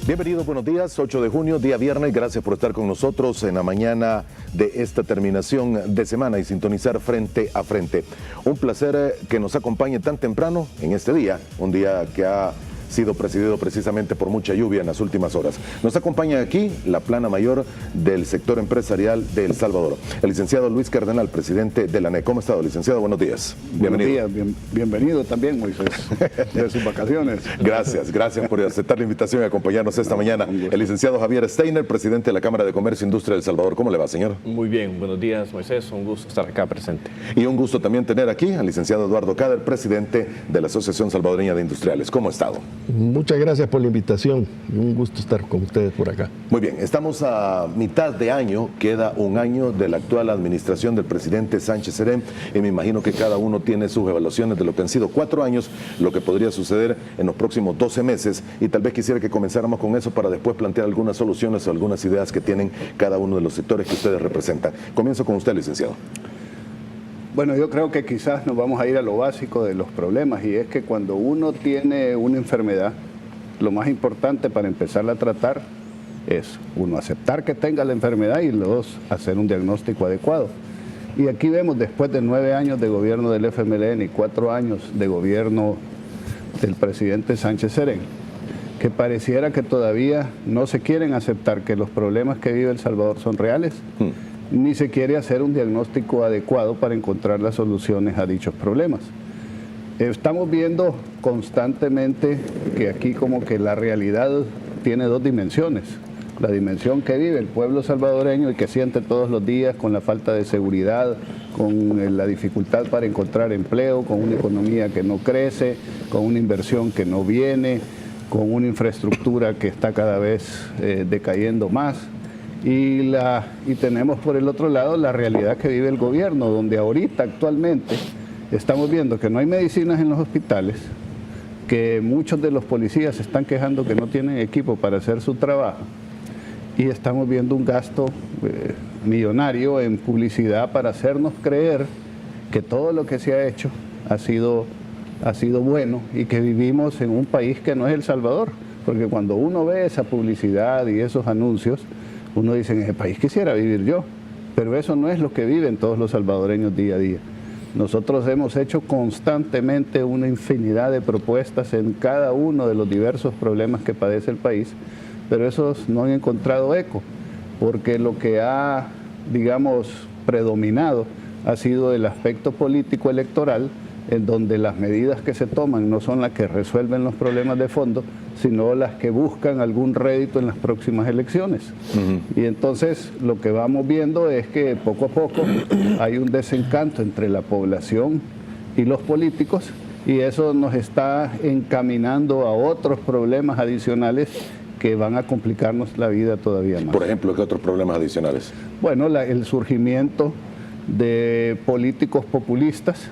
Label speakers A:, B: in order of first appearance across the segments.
A: Bienvenidos, buenos días, 8 de junio, día viernes. Gracias por estar con nosotros en la mañana de esta terminación de semana y sintonizar Frente a Frente. Un placer que nos acompañe tan temprano en este día, un día que ha sido presidido precisamente por mucha lluvia en las últimas horas. Nos acompaña aquí la plana mayor del sector empresarial de El Salvador, el licenciado Luis Cardenal, presidente de la ANEC. ¿Cómo ha estado, licenciado? Buenos días. Bienvenido.
B: Buenos días, bienvenido también, Moisés, de sus vacaciones.
A: Gracias por aceptar la invitación y acompañarnos esta mañana. El licenciado Javier Steiner, presidente de la Cámara de Comercio e Industria de El Salvador. ¿Cómo le va, señor?
C: Muy bien, buenos días, Moisés, un gusto estar acá presente.
A: Y un gusto también tener aquí al licenciado Eduardo Cader, presidente de la Asociación Salvadoreña de Industriales. ¿Cómo ha estado?
D: Muchas gracias por la invitación, un gusto estar con ustedes por acá.
A: Muy bien, estamos a mitad de año, queda un año de la actual administración del presidente Sánchez Serén y me imagino que cada uno tiene sus evaluaciones de lo que han sido 4 años, lo que podría suceder en los próximos 12 meses y tal vez quisiera que comenzáramos con eso para después plantear algunas soluciones o algunas ideas que tienen cada uno de los sectores que ustedes representan. Comienzo con usted, licenciado.
B: Bueno, yo creo que quizás nos vamos a ir a lo básico de los problemas y es que cuando uno tiene una enfermedad, lo más importante para empezarla a tratar es, uno, aceptar que tenga la enfermedad y dos, hacer un diagnóstico adecuado. Y aquí vemos, después de 9 años de gobierno del FMLN y 4 años de gobierno del presidente Sánchez Serén, que pareciera que todavía no se quieren aceptar que los problemas que vive El Salvador son reales, ni se quiere hacer un diagnóstico adecuado para encontrar las soluciones a dichos problemas. Estamos viendo constantemente que aquí como que la realidad tiene 2 dimensiones. La dimensión que vive el pueblo salvadoreño y que siente todos los días con la falta de seguridad, con la dificultad para encontrar empleo, con una economía que no crece, con una inversión que no viene, con una infraestructura que está cada vez decayendo más. Y tenemos por el otro lado la realidad que vive el gobierno, donde ahorita actualmente estamos viendo que no hay medicinas en los hospitales, que muchos de los policías se están quejando que no tienen equipo para hacer su trabajo y estamos viendo un gasto millonario en publicidad para hacernos creer que todo lo que se ha hecho ha sido bueno y que vivimos en un país que no es El Salvador, porque cuando uno ve esa publicidad y esos anuncios, uno dice, en ese país quisiera vivir yo, pero eso no es lo que viven todos los salvadoreños día a día. Nosotros hemos hecho constantemente una infinidad de propuestas en cada uno de los diversos problemas que padece el país, pero esos no han encontrado eco, porque lo que ha, digamos, predominado ha sido el aspecto político electoral, en donde las medidas que se toman no son las que resuelven los problemas de fondo, sino las que buscan algún rédito en las próximas elecciones. Y entonces lo que vamos viendo es que poco a poco hay un desencanto entre la población y los políticos y eso nos está encaminando a otros problemas adicionales que van a complicarnos la vida todavía más.
A: Por ejemplo, ¿qué otros problemas adicionales?
B: Bueno, el surgimiento de políticos populistas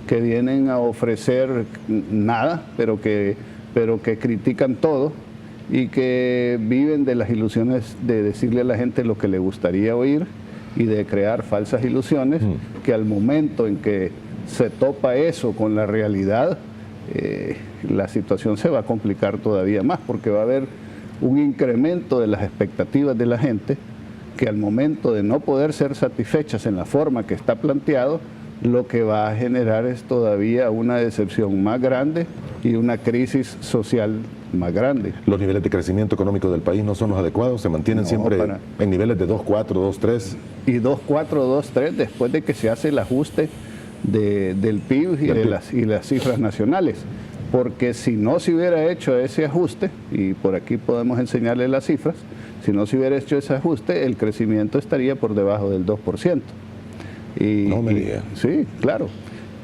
B: que vienen a ofrecer nada, pero que critican todo y que viven de las ilusiones de decirle a la gente lo que le gustaría oír y de crear falsas ilusiones, que al momento en que se topa eso con la realidad, la situación se va a complicar todavía más, porque va a haber un incremento de las expectativas de la gente, que al momento de no poder ser satisfechas en la forma que está planteado, lo que va a generar es todavía una decepción más grande y una crisis social más grande.
A: ¿Los niveles de crecimiento económico del país no son los adecuados? ¿Se mantienen siempre en niveles de 2.4, 2.3?
B: Y 2.4, 2.3 después de que se hace el ajuste del PIB y las cifras nacionales. Porque si no se hubiera hecho ese ajuste, y por aquí podemos enseñarles las cifras, si no se hubiera hecho ese ajuste, el crecimiento estaría por debajo del 2%.
A: No me diga.
B: Sí, claro.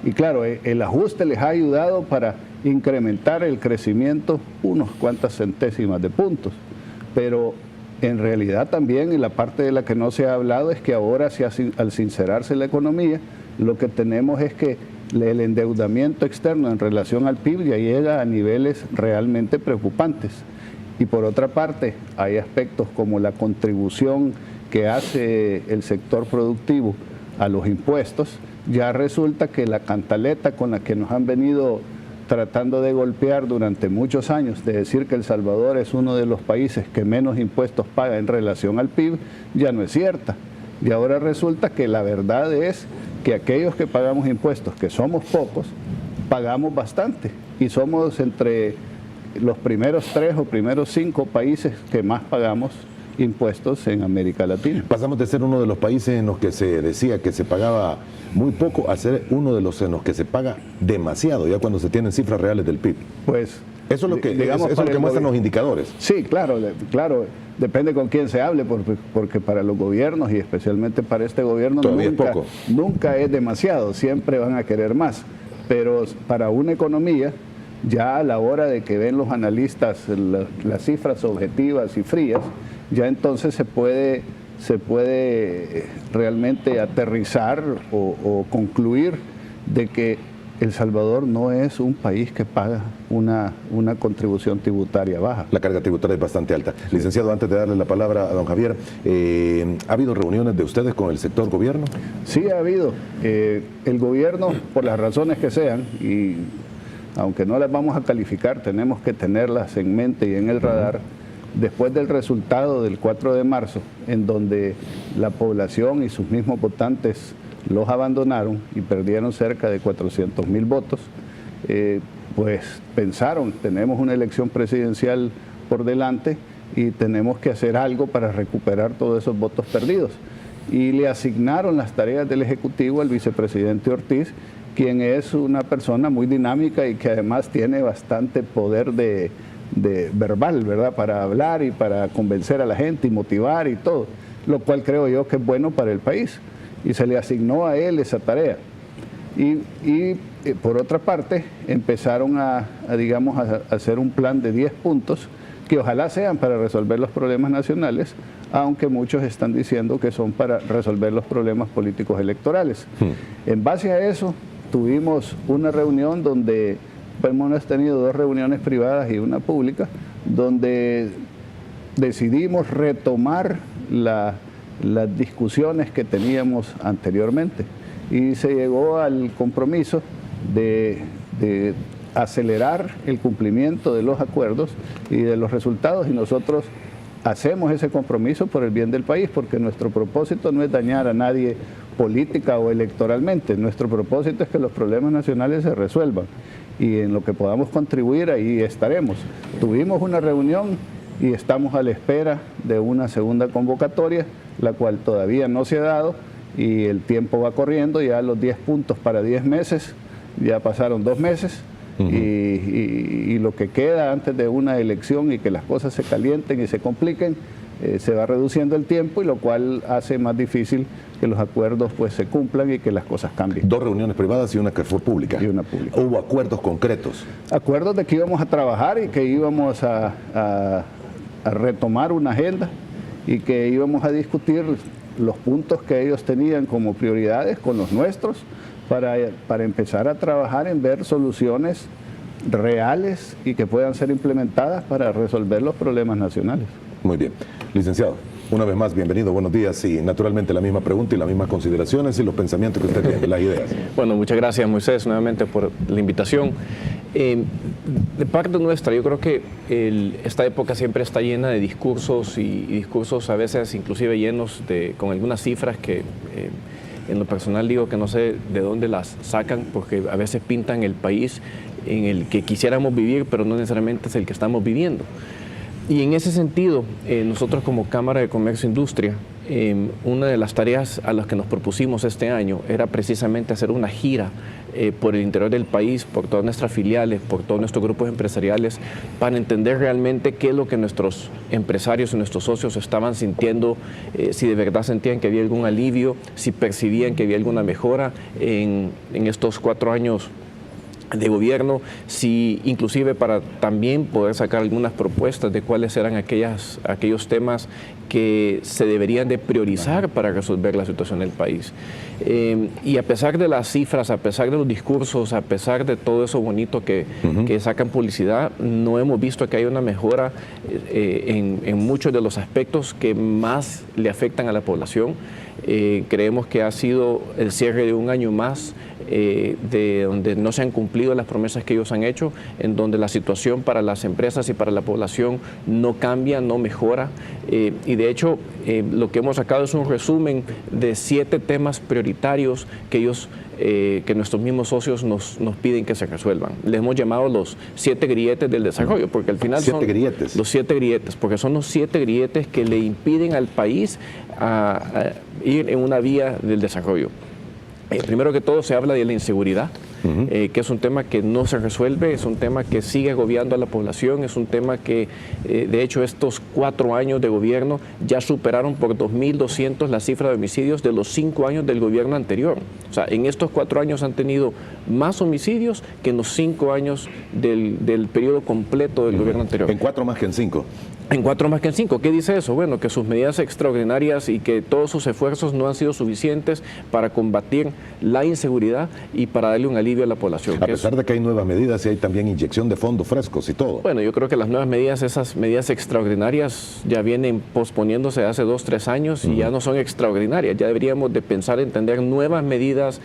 B: Y claro, el ajuste les ha ayudado para incrementar el crecimiento unos cuantas centésimas de puntos. Pero en realidad también, y la parte de la que no se ha hablado, es que ahora, al sincerarse la economía, lo que tenemos es que el endeudamiento externo en relación al PIB ya llega a niveles realmente preocupantes. Y por otra parte, hay aspectos como la contribución que hace el sector productivo a los impuestos, ya resulta que la cantaleta con la que nos han venido tratando de golpear durante muchos años, de decir que El Salvador es uno de los países que menos impuestos paga en relación al PIB, ya no es cierta. Y ahora resulta que la verdad es que aquellos que pagamos impuestos, que somos pocos, pagamos bastante. Y somos entre los primeros 3 o primeros 5 países que más pagamos impuestos en América Latina.
A: Pasamos de ser uno de los países en los que se decía que se pagaba muy poco a ser uno de los en los que se paga demasiado, ya cuando se tienen cifras reales del PIB.
B: Pues
A: eso es lo que,
B: digamos,
A: eso es lo que muestran los indicadores.
B: Sí, claro, depende con quién se hable, porque para los gobiernos y especialmente para este gobierno nunca es demasiado, siempre van a querer más. Pero para una economía, ya a la hora de que ven los analistas las cifras objetivas y frías, ya entonces se puede realmente aterrizar o concluir de que El Salvador no es un país que paga una contribución tributaria baja.
A: La carga tributaria es bastante alta. Licenciado, antes de darle la palabra a don Javier, ¿ha habido reuniones de ustedes con el sector gobierno?
B: Sí, ha habido. El gobierno, por las razones que sean, y aunque no las vamos a calificar, tenemos que tenerlas en mente y en el radar. Después del resultado del 4 de marzo, en donde la población y sus mismos votantes los abandonaron y perdieron cerca de 400,000 votos, pues pensaron, tenemos una elección presidencial por delante y tenemos que hacer algo para recuperar todos esos votos perdidos. Y le asignaron las tareas del Ejecutivo al vicepresidente Ortiz, quien es una persona muy dinámica y que además tiene bastante poder de verbal, ¿verdad? Para hablar y para convencer a la gente y motivar y todo, lo cual creo yo que es bueno para el país. Y se le asignó a él esa tarea. Y por otra parte, empezaron a hacer un plan de 10 puntos que ojalá sean para resolver los problemas nacionales, aunque muchos están diciendo que son para resolver los problemas políticos electorales. En base a eso, tuvimos una reunión donde hemos tenido 2 reuniones privadas y una pública, donde decidimos retomar las discusiones que teníamos anteriormente y se llegó al compromiso de acelerar el cumplimiento de los acuerdos y de los resultados, y nosotros hacemos ese compromiso por el bien del país, porque nuestro propósito no es dañar a nadie política o electoralmente, nuestro propósito es que los problemas nacionales se resuelvan y en lo que podamos contribuir ahí estaremos. Tuvimos una reunión y estamos a la espera de una segunda convocatoria, la cual todavía no se ha dado y el tiempo va corriendo, ya los 10 puntos para 10 meses, ya pasaron 2 meses y lo que queda antes de una elección y que las cosas se calienten y se compliquen, se va reduciendo el tiempo y lo cual hace más difícil que los acuerdos pues se cumplan y que las cosas cambien.
A: 2 reuniones privadas y una que fue pública.
B: Y una pública.
A: ¿Hubo acuerdos concretos?
B: Acuerdos de que íbamos a trabajar y que íbamos a retomar una agenda y que íbamos a discutir los puntos que ellos tenían como prioridades con los nuestros para empezar a trabajar en ver soluciones reales y que puedan ser implementadas para resolver los problemas nacionales.
A: Muy bien. Licenciado, una vez más, bienvenido, buenos días y naturalmente la misma pregunta y las mismas consideraciones y los pensamientos que usted tiene, las ideas.
C: Bueno, muchas gracias Moisés nuevamente por la invitación. De parte nuestra, yo creo que esta época siempre está llena de discursos y discursos a veces inclusive llenos con algunas cifras que en lo personal digo que no sé de dónde las sacan, porque a veces pintan el país en el que quisiéramos vivir, pero no necesariamente es el que estamos viviendo. Y en ese sentido, nosotros como Cámara de Comercio e Industria, una de las tareas a las que nos propusimos este año era precisamente hacer una gira por el interior del país, por todas nuestras filiales, por todos nuestros grupos empresariales, para entender realmente qué es lo que nuestros empresarios y nuestros socios estaban sintiendo, si de verdad sentían que había algún alivio, si percibían que había alguna mejora en estos 4 años de gobierno, si inclusive para también poder sacar algunas propuestas de cuáles eran aquellos temas que se deberían de priorizar para resolver la situación del país. Y a pesar de las cifras, a pesar de los discursos, a pesar de todo eso bonito que sacan publicidad, no hemos visto que haya una mejora en muchos de los aspectos que más le afectan a la población. Creemos que ha sido el cierre de un año más de donde no se han cumplido las promesas que ellos han hecho, en donde la situación para las empresas y para la población no cambia, no mejora. Y de hecho, lo que hemos sacado es un resumen de 7 temas prioritarios que ellos que nuestros mismos socios nos piden que se resuelvan. Les hemos llamado los 7 grilletes del desarrollo, porque al final son los 7 grilletes, porque son los 7 grilletes que le impiden al país a ir en una vía del desarrollo. Primero que todo se habla de la inseguridad, que es un tema que no se resuelve, es un tema que sigue agobiando a la población, es un tema que de hecho estos 4 años de gobierno ya superaron por 2.200 la cifra de homicidios de los 5 años del gobierno anterior. O sea, en estos 4 años han tenido más homicidios que en los 5 años del periodo completo del gobierno anterior.
A: En 4 más que en 5.
C: En 4 más que en 5. ¿Qué dice eso? Bueno, que sus medidas extraordinarias y que todos sus esfuerzos no han sido suficientes para combatir la inseguridad y para darle un alivio a la población.
A: A pesar de que hay nuevas medidas y hay también inyección de fondos frescos y todo.
C: Bueno, yo creo que las nuevas medidas, esas medidas extraordinarias ya vienen posponiéndose hace 2, 3 años y ya no son extraordinarias. Ya deberíamos de pensar en tener nuevas medidas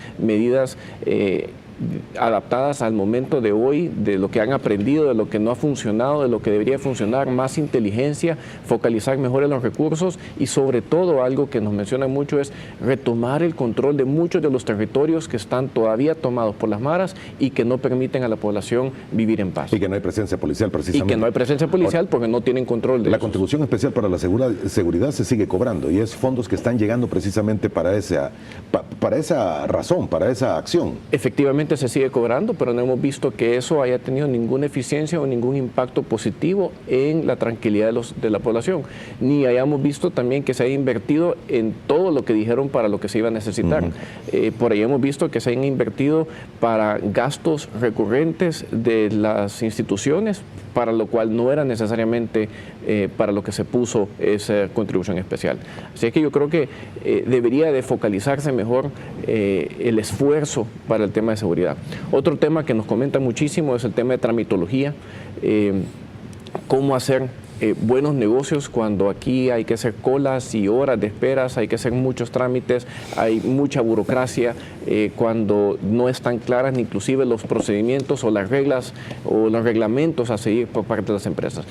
C: adaptadas al momento de hoy, de lo que han aprendido, de lo que no ha funcionado, de lo que debería funcionar, más inteligencia, focalizar mejor en los recursos y sobre todo algo que nos mencionan mucho es retomar el control de muchos de los territorios que están todavía tomados por las maras y que no permiten a la población vivir en paz.
A: Y que no hay presencia policial precisamente.
C: Y que no hay presencia policial porque no tienen control de
A: la
C: esos.
A: Contribución Especial para la Seguridad se sigue cobrando y es fondos que están llegando precisamente para esa razón, para esa acción.
C: Efectivamente se sigue cobrando, pero no hemos visto que eso haya tenido ninguna eficiencia o ningún impacto positivo en la tranquilidad de la población. Ni hayamos visto también que se haya invertido en todo lo que dijeron para lo que se iba a necesitar. Por ahí hemos visto que se hayan invertido para gastos recurrentes de las instituciones, para lo cual no era necesariamente para lo que se puso esa contribución especial. Así es que yo creo que debería de focalizarse mejor el esfuerzo para el tema de seguridad. Otro tema que nos comenta muchísimo es el tema de tramitología, cómo hacer buenos negocios cuando aquí hay que hacer colas y horas de esperas, hay que hacer muchos trámites, hay mucha burocracia, cuando no están claras ni inclusive los procedimientos o las reglas o los reglamentos a seguir por parte de las empresas.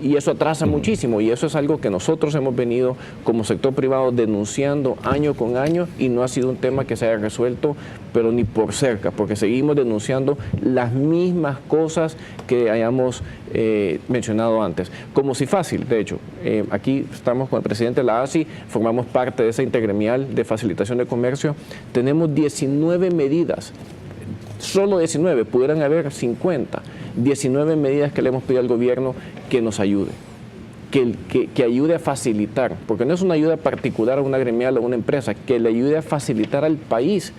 C: Y eso atrasa muchísimo y eso es algo que nosotros hemos venido como sector privado denunciando año con año y no ha sido un tema que se haya resuelto, pero ni por cerca, porque seguimos denunciando las mismas cosas que hayamos mencionado antes. Como si fácil, de hecho, aquí estamos con el presidente de la ASI, formamos parte de esa intergremial de facilitación de comercio, tenemos 19 medidas, solo 19, pudieran haber 50, 19 medidas que le hemos pedido al gobierno que nos ayude. Que ayude a facilitar, porque no es una ayuda particular a una gremial o a una empresa, que le ayude a facilitar al país.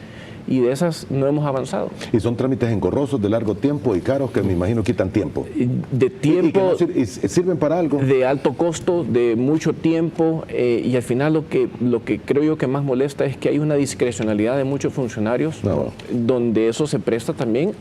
C: Y de esas no hemos avanzado.
A: Y son trámites engorrosos, de largo tiempo y caros que me imagino quitan tiempo.
C: De tiempo.
A: Y sirven para algo.
C: De alto costo, de mucho tiempo y al final lo que creo yo que más molesta es que hay una discrecionalidad de muchos funcionarios donde eso se presta también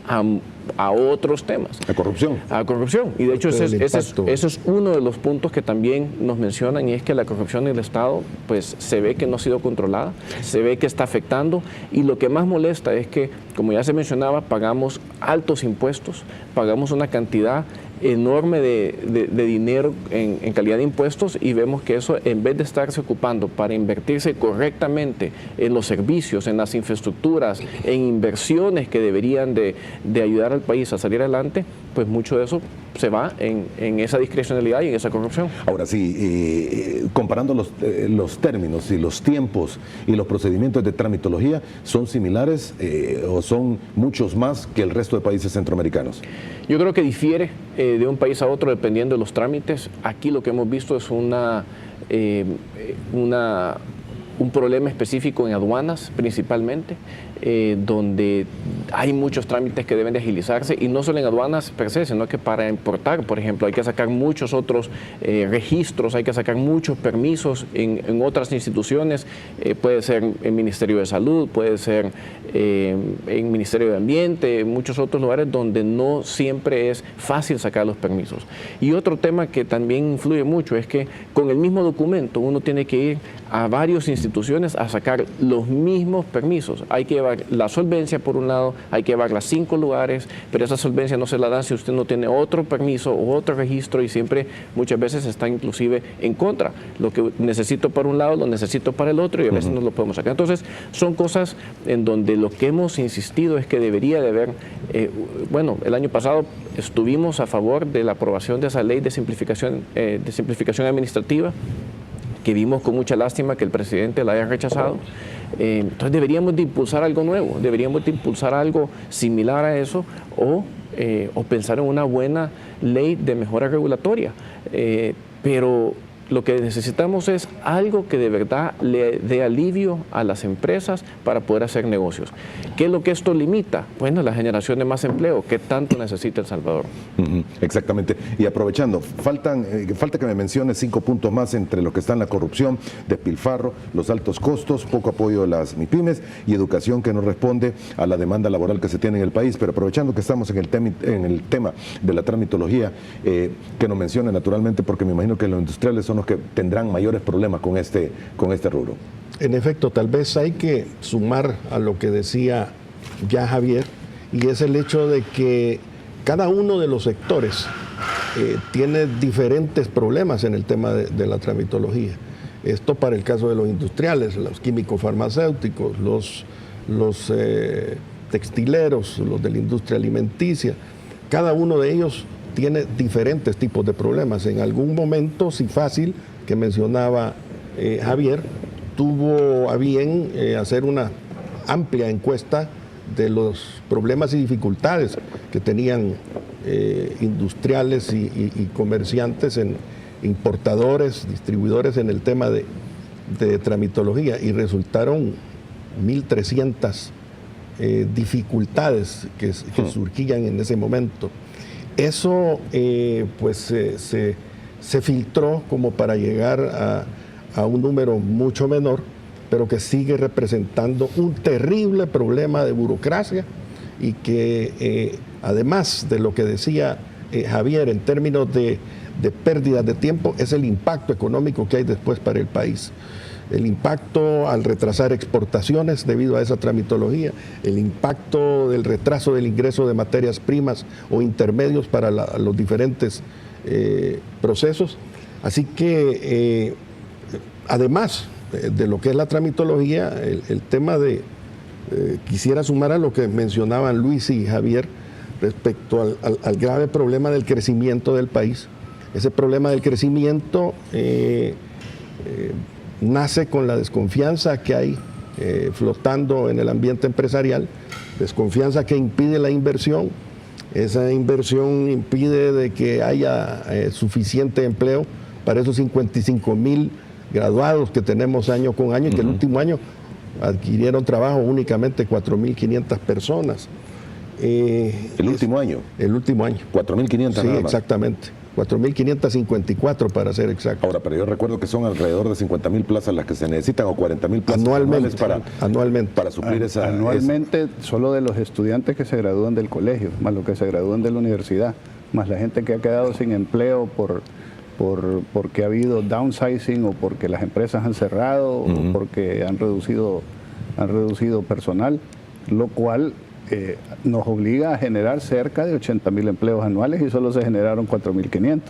C: a otros temas.
A: A corrupción.
C: A corrupción. Y de hecho ese es uno de los puntos que también nos mencionan y es que la corrupción en el Estado pues se ve que no ha sido controlada, se ve que está afectando y lo que más molesta es que, como ya se mencionaba, pagamos altos impuestos, pagamos una cantidad enorme de dinero en calidad de impuestos y vemos que eso en vez de estarse ocupando para invertirse correctamente en los servicios, en las infraestructuras, en inversiones que deberían de ayudar al país a salir adelante, pues mucho de eso se va en esa discrecionalidad y en esa corrupción.
A: Ahora sí, comparando los términos y los tiempos y los procedimientos de tramitología, ¿son similares o son muchos más que el resto de países centroamericanos?
C: Yo creo que difiere de un país a otro dependiendo de los trámites. Aquí lo que hemos visto es un problema específico en aduanas principalmente. donde hay muchos trámites que deben de agilizarse, y no solo en aduanas per se, sino que para importar, por ejemplo, hay que sacar muchos otros registros, hay que sacar muchos permisos en otras instituciones, puede ser en Ministerio de Salud, puede ser en Ministerio de Ambiente, en muchos otros lugares donde no siempre es fácil sacar los permisos. Y otro tema que también influye mucho es que con el mismo documento uno tiene que ir a varias instituciones a sacar los mismos permisos. Hay que llevar la solvencia por un lado, hay que llevarla a 5 lugares, pero esa solvencia no se la dan si usted no tiene otro permiso o otro registro, y siempre muchas veces está inclusive en contra. Lo que necesito para un lado lo necesito para el otro, y a veces no lo podemos sacar. Entonces son cosas en donde lo que hemos insistido es que debería de haber, el año pasado estuvimos a favor de la aprobación de esa ley de simplificación administrativa, que vimos con mucha lástima que el presidente la haya rechazado. Entonces deberíamos de impulsar algo nuevo, deberíamos de impulsar algo similar a eso, o pensar en una buena ley de mejora regulatoria. Pero lo que necesitamos es algo que de verdad le dé alivio a las empresas para poder hacer negocios. ¿Qué es lo que esto limita? Bueno, la generación de más empleo. ¿Qué tanto necesita El Salvador?
A: Exactamente. Y aprovechando, falta que me menciones 5 puntos más, entre lo que están la corrupción, despilfarro, los altos costos, poco apoyo a las MIPYMES y educación que no responde a la demanda laboral que se tiene en el país. Pero aprovechando que estamos en el tema de la tramitología, que nos mencione naturalmente, porque me imagino que los industriales son los que tendrán mayores problemas con este rubro.
D: En efecto, tal vez hay que sumar a lo que decía ya Javier, y es el hecho de que cada uno de los sectores tiene diferentes problemas en el tema de la tramitología. Esto para el caso de los industriales, los químicos farmacéuticos, los textileros, los de la industria alimenticia. Cada uno de ellos tiene diferentes tipos de problemas. En algún momento, fácil, que mencionaba Javier, tuvo a bien hacer una amplia encuesta de los problemas y dificultades que tenían industriales y comerciantes, importadores, distribuidores en el tema de tramitología, y resultaron 1.300 dificultades que surgían en ese momento. Eso se filtró como para llegar a un número mucho menor, pero que sigue representando un terrible problema de burocracia, y que además de lo que decía Javier en términos de pérdidas de tiempo, es el impacto económico que hay después para el país. El impacto al retrasar exportaciones debido a esa tramitología, el impacto del retraso del ingreso de materias primas o intermedios para los diferentes procesos. Así que, además de lo que es la tramitología, el tema quisiera sumar a lo que mencionaban Luis y Javier respecto al grave problema del crecimiento del país. Ese problema del crecimiento nace con la desconfianza que hay flotando en el ambiente empresarial, desconfianza que impide la inversión. Esa inversión impide de que haya suficiente empleo para esos 55,000 graduados que tenemos año con año, y que el último año adquirieron trabajo únicamente 4.500 personas.
A: ¿El último año?
D: El último año.
A: 4.500
D: Sí,
A: nada más.
D: exactamente. 4.554 para ser exacto.
A: Ahora, pero yo recuerdo que son alrededor de 50.000 plazas las que se necesitan, o 40.000 plazas
D: anualmente
A: para suplir esa...
B: Anualmente, solo de los estudiantes que se gradúan del colegio, más los que se gradúan de la universidad, más la gente que ha quedado sin empleo porque ha habido downsizing, o porque las empresas han cerrado, o porque han reducido personal, lo cual nos obliga a generar cerca de 80.000 empleos anuales, y solo se generaron 4.500.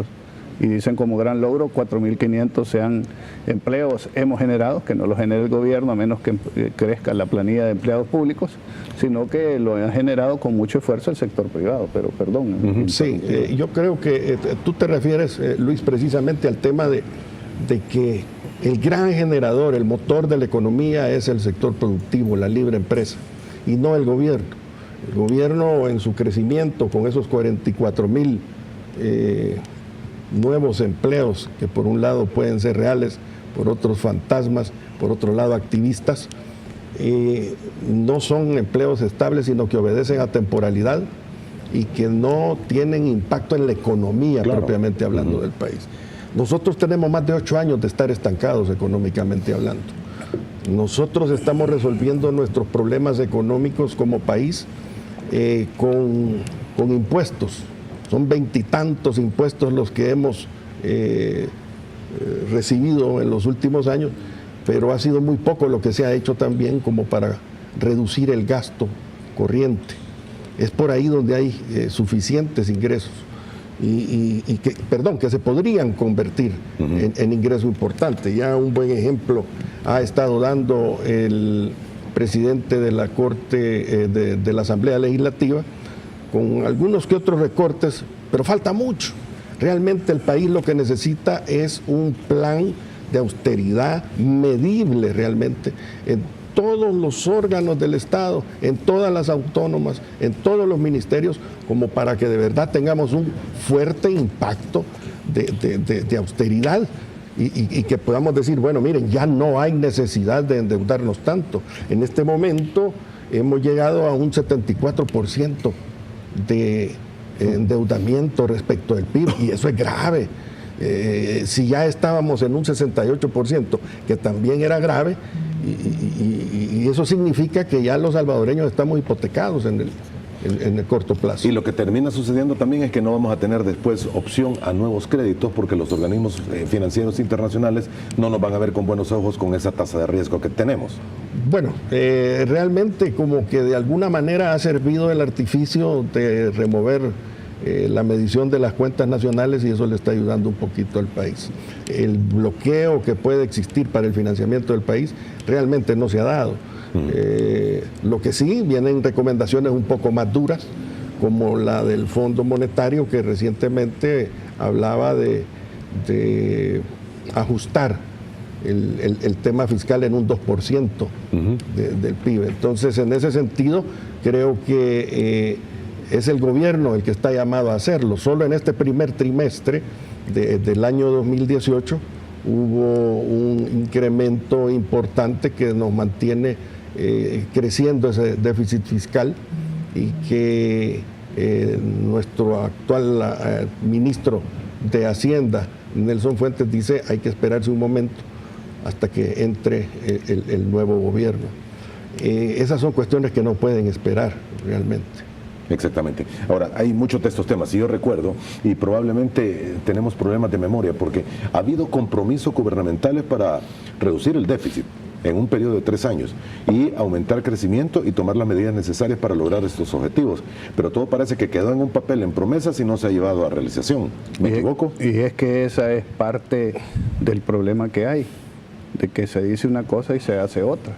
B: Y dicen como gran logro 4.500 sean empleos hemos generado, que no los genere el gobierno a menos que crezca la planilla de empleados públicos, sino que lo han generado con mucho esfuerzo el sector privado. Pero perdón.
D: Sí, yo creo que tú te refieres, Luis, precisamente al tema de que el gran generador, el motor de la economía es el sector productivo, la libre empresa, y no el gobierno. El gobierno, en su crecimiento con esos 44,000 nuevos empleos, que por un lado pueden ser reales, por otros fantasmas, por otro lado activistas, no son empleos estables, sino que obedecen a temporalidad y que no tienen impacto en la economía propiamente hablando del país. Nosotros tenemos más de 8 años de estar estancados económicamente hablando. Nosotros estamos resolviendo nuestros problemas económicos como país con impuestos. Son 20 y tantos impuestos los que hemos recibido en los últimos años, pero ha sido muy poco lo que se ha hecho también como para reducir el gasto corriente. Es por ahí donde hay suficientes ingresos que se podrían convertir en ingresos importantes. Ya un buen ejemplo ha estado dando el presidente de la Corte de la Asamblea Legislativa, con algunos que otros recortes, pero falta mucho. Realmente el país lo que necesita es un plan de austeridad medible realmente en todos los órganos del Estado, en todas las autónomas, en todos los ministerios, como para que de verdad tengamos un fuerte impacto de austeridad y que podamos decir, bueno, miren, ya no hay necesidad de endeudarnos tanto. En este momento hemos llegado a un 74% de endeudamiento respecto del PIB, y eso es grave. Si ya estábamos en un 68%, que también era grave, y eso significa que ya los salvadoreños estamos hipotecados en el corto plazo.
A: Y lo que termina sucediendo también es que no vamos a tener después opción a nuevos créditos, porque los organismos financieros internacionales no nos van a ver con buenos ojos con esa tasa de riesgo que tenemos.
D: Bueno, realmente como que de alguna manera ha servido el artificio de remover la medición de las cuentas nacionales, y eso le está ayudando un poquito al país. El bloqueo que puede existir para el financiamiento del país realmente no se ha dado. Lo que sí, vienen recomendaciones un poco más duras, como la del Fondo Monetario, que recientemente hablaba de ajustar el tema fiscal en un 2% del PIB. Entonces, en ese sentido, creo que es el gobierno el que está llamado a hacerlo. Solo en este primer trimestre del año 2018 hubo un incremento importante que nos mantiene creciendo ese déficit fiscal, y que nuestro actual ministro de Hacienda, Nelson Fuentes, dice hay que esperarse un momento hasta que entre el nuevo gobierno. Esas son cuestiones que no pueden esperar realmente.
A: Exactamente. Ahora, hay muchos de estos temas, y yo recuerdo, y probablemente tenemos problemas de memoria, porque ha habido compromisos gubernamentales para reducir el déficit en un periodo de 3 años y aumentar crecimiento y tomar las medidas necesarias para lograr estos objetivos. Pero todo parece que quedó en un papel, en promesas, y no se ha llevado a realización. ¿Me equivoco?
B: Y es que esa es parte del problema que hay, de que se dice una cosa y se hace otra.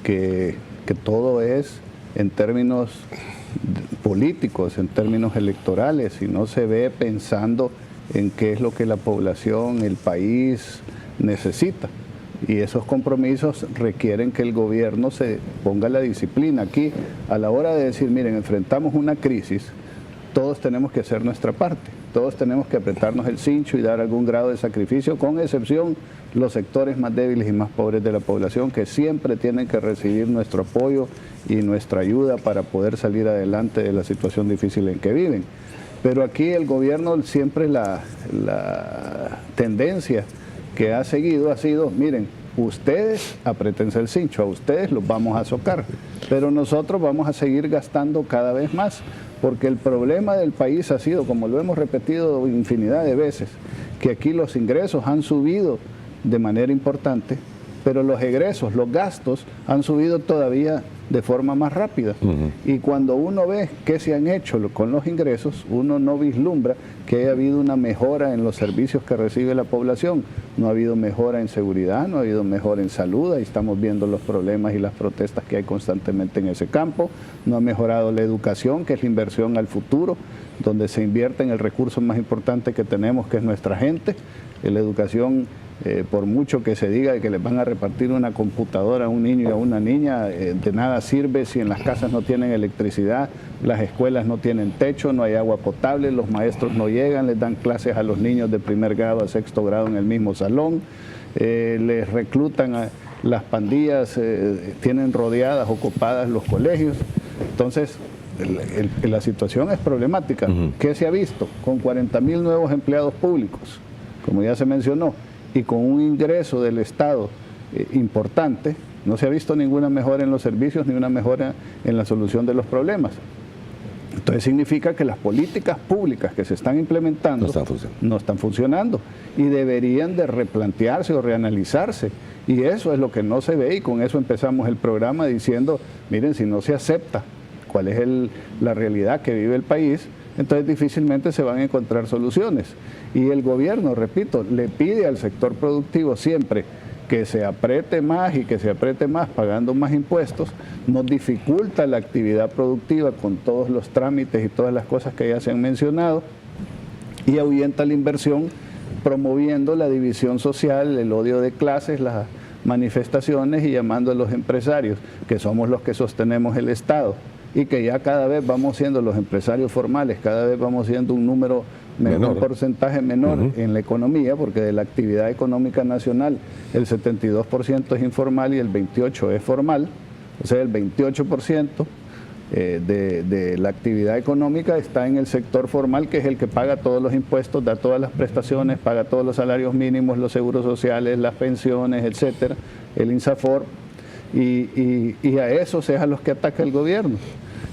B: Que todo es en términos políticos, en términos electorales, y no se ve pensando en qué es lo que la población, el país necesita. Y esos compromisos requieren que el gobierno se ponga la disciplina. Aquí, a la hora de decir, miren, enfrentamos una crisis, todos tenemos que hacer nuestra parte, todos tenemos que apretarnos el cincho y dar algún grado de sacrificio, con excepción los sectores más débiles y más pobres de la población, que siempre tienen que recibir nuestro apoyo y nuestra ayuda para poder salir adelante de la situación difícil en que viven. Pero aquí el gobierno siempre la tendencia que ha seguido ha sido, miren, ustedes apriétense el cincho, a ustedes los vamos a socar, pero nosotros vamos a seguir gastando cada vez más, porque el problema del país ha sido, como lo hemos repetido infinidad de veces, que aquí los ingresos han subido de manera importante, pero los egresos, los gastos han subido todavía de forma más rápida. Y cuando uno ve qué se han hecho con los ingresos, uno no vislumbra que haya habido una mejora en los servicios que recibe la población. No ha habido mejora en seguridad, no ha habido mejora en salud, ahí estamos viendo los problemas y las protestas que hay constantemente en ese campo. No ha mejorado la educación, que es la inversión al futuro, donde se invierte en el recurso más importante que tenemos, que es nuestra gente. La educación, por mucho que se diga que les van a repartir una computadora a un niño y a una niña, de nada sirve si en las casas no tienen electricidad, las escuelas no tienen techo, no hay agua potable, los maestros no llegan, les dan clases a los niños de primer grado a 6º grado en el mismo salón, les reclutan las pandillas tienen rodeadas o copadas los colegios. Entonces, la situación es problemática. ¿Qué se ha visto? Con 40.000 nuevos empleados públicos, como ya se mencionó, y con un ingreso del Estado importante, no se ha visto ninguna mejora en los servicios ni una mejora en la solución de los problemas. Entonces significa que las políticas públicas que se están implementando no están funcionando y deberían de replantearse o reanalizarse. Y eso es lo que no se ve, y con eso empezamos el programa diciendo, miren, si no se acepta cuál es la realidad que vive el país, entonces difícilmente se van a encontrar soluciones. Y el gobierno, repito, le pide al sector productivo siempre que se apriete más y que se apriete más pagando más impuestos, nos dificulta la actividad productiva con todos los trámites y todas las cosas que ya se han mencionado, y ahuyenta la inversión promoviendo la división social, el odio de clases, las manifestaciones y llamando a los empresarios, que somos los que sostenemos el Estado, y que ya cada vez vamos siendo los empresarios formales, cada vez vamos siendo un número menor, un porcentaje menor en la economía, porque de la actividad económica nacional el 72% es informal y el 28% es formal, o sea, el 28% de la actividad económica está en el sector formal, que es el que paga todos los impuestos, da todas las prestaciones, paga todos los salarios mínimos, los seguros sociales, las pensiones, etcétera, el INSAFOR, y a esos es a los que ataca el gobierno.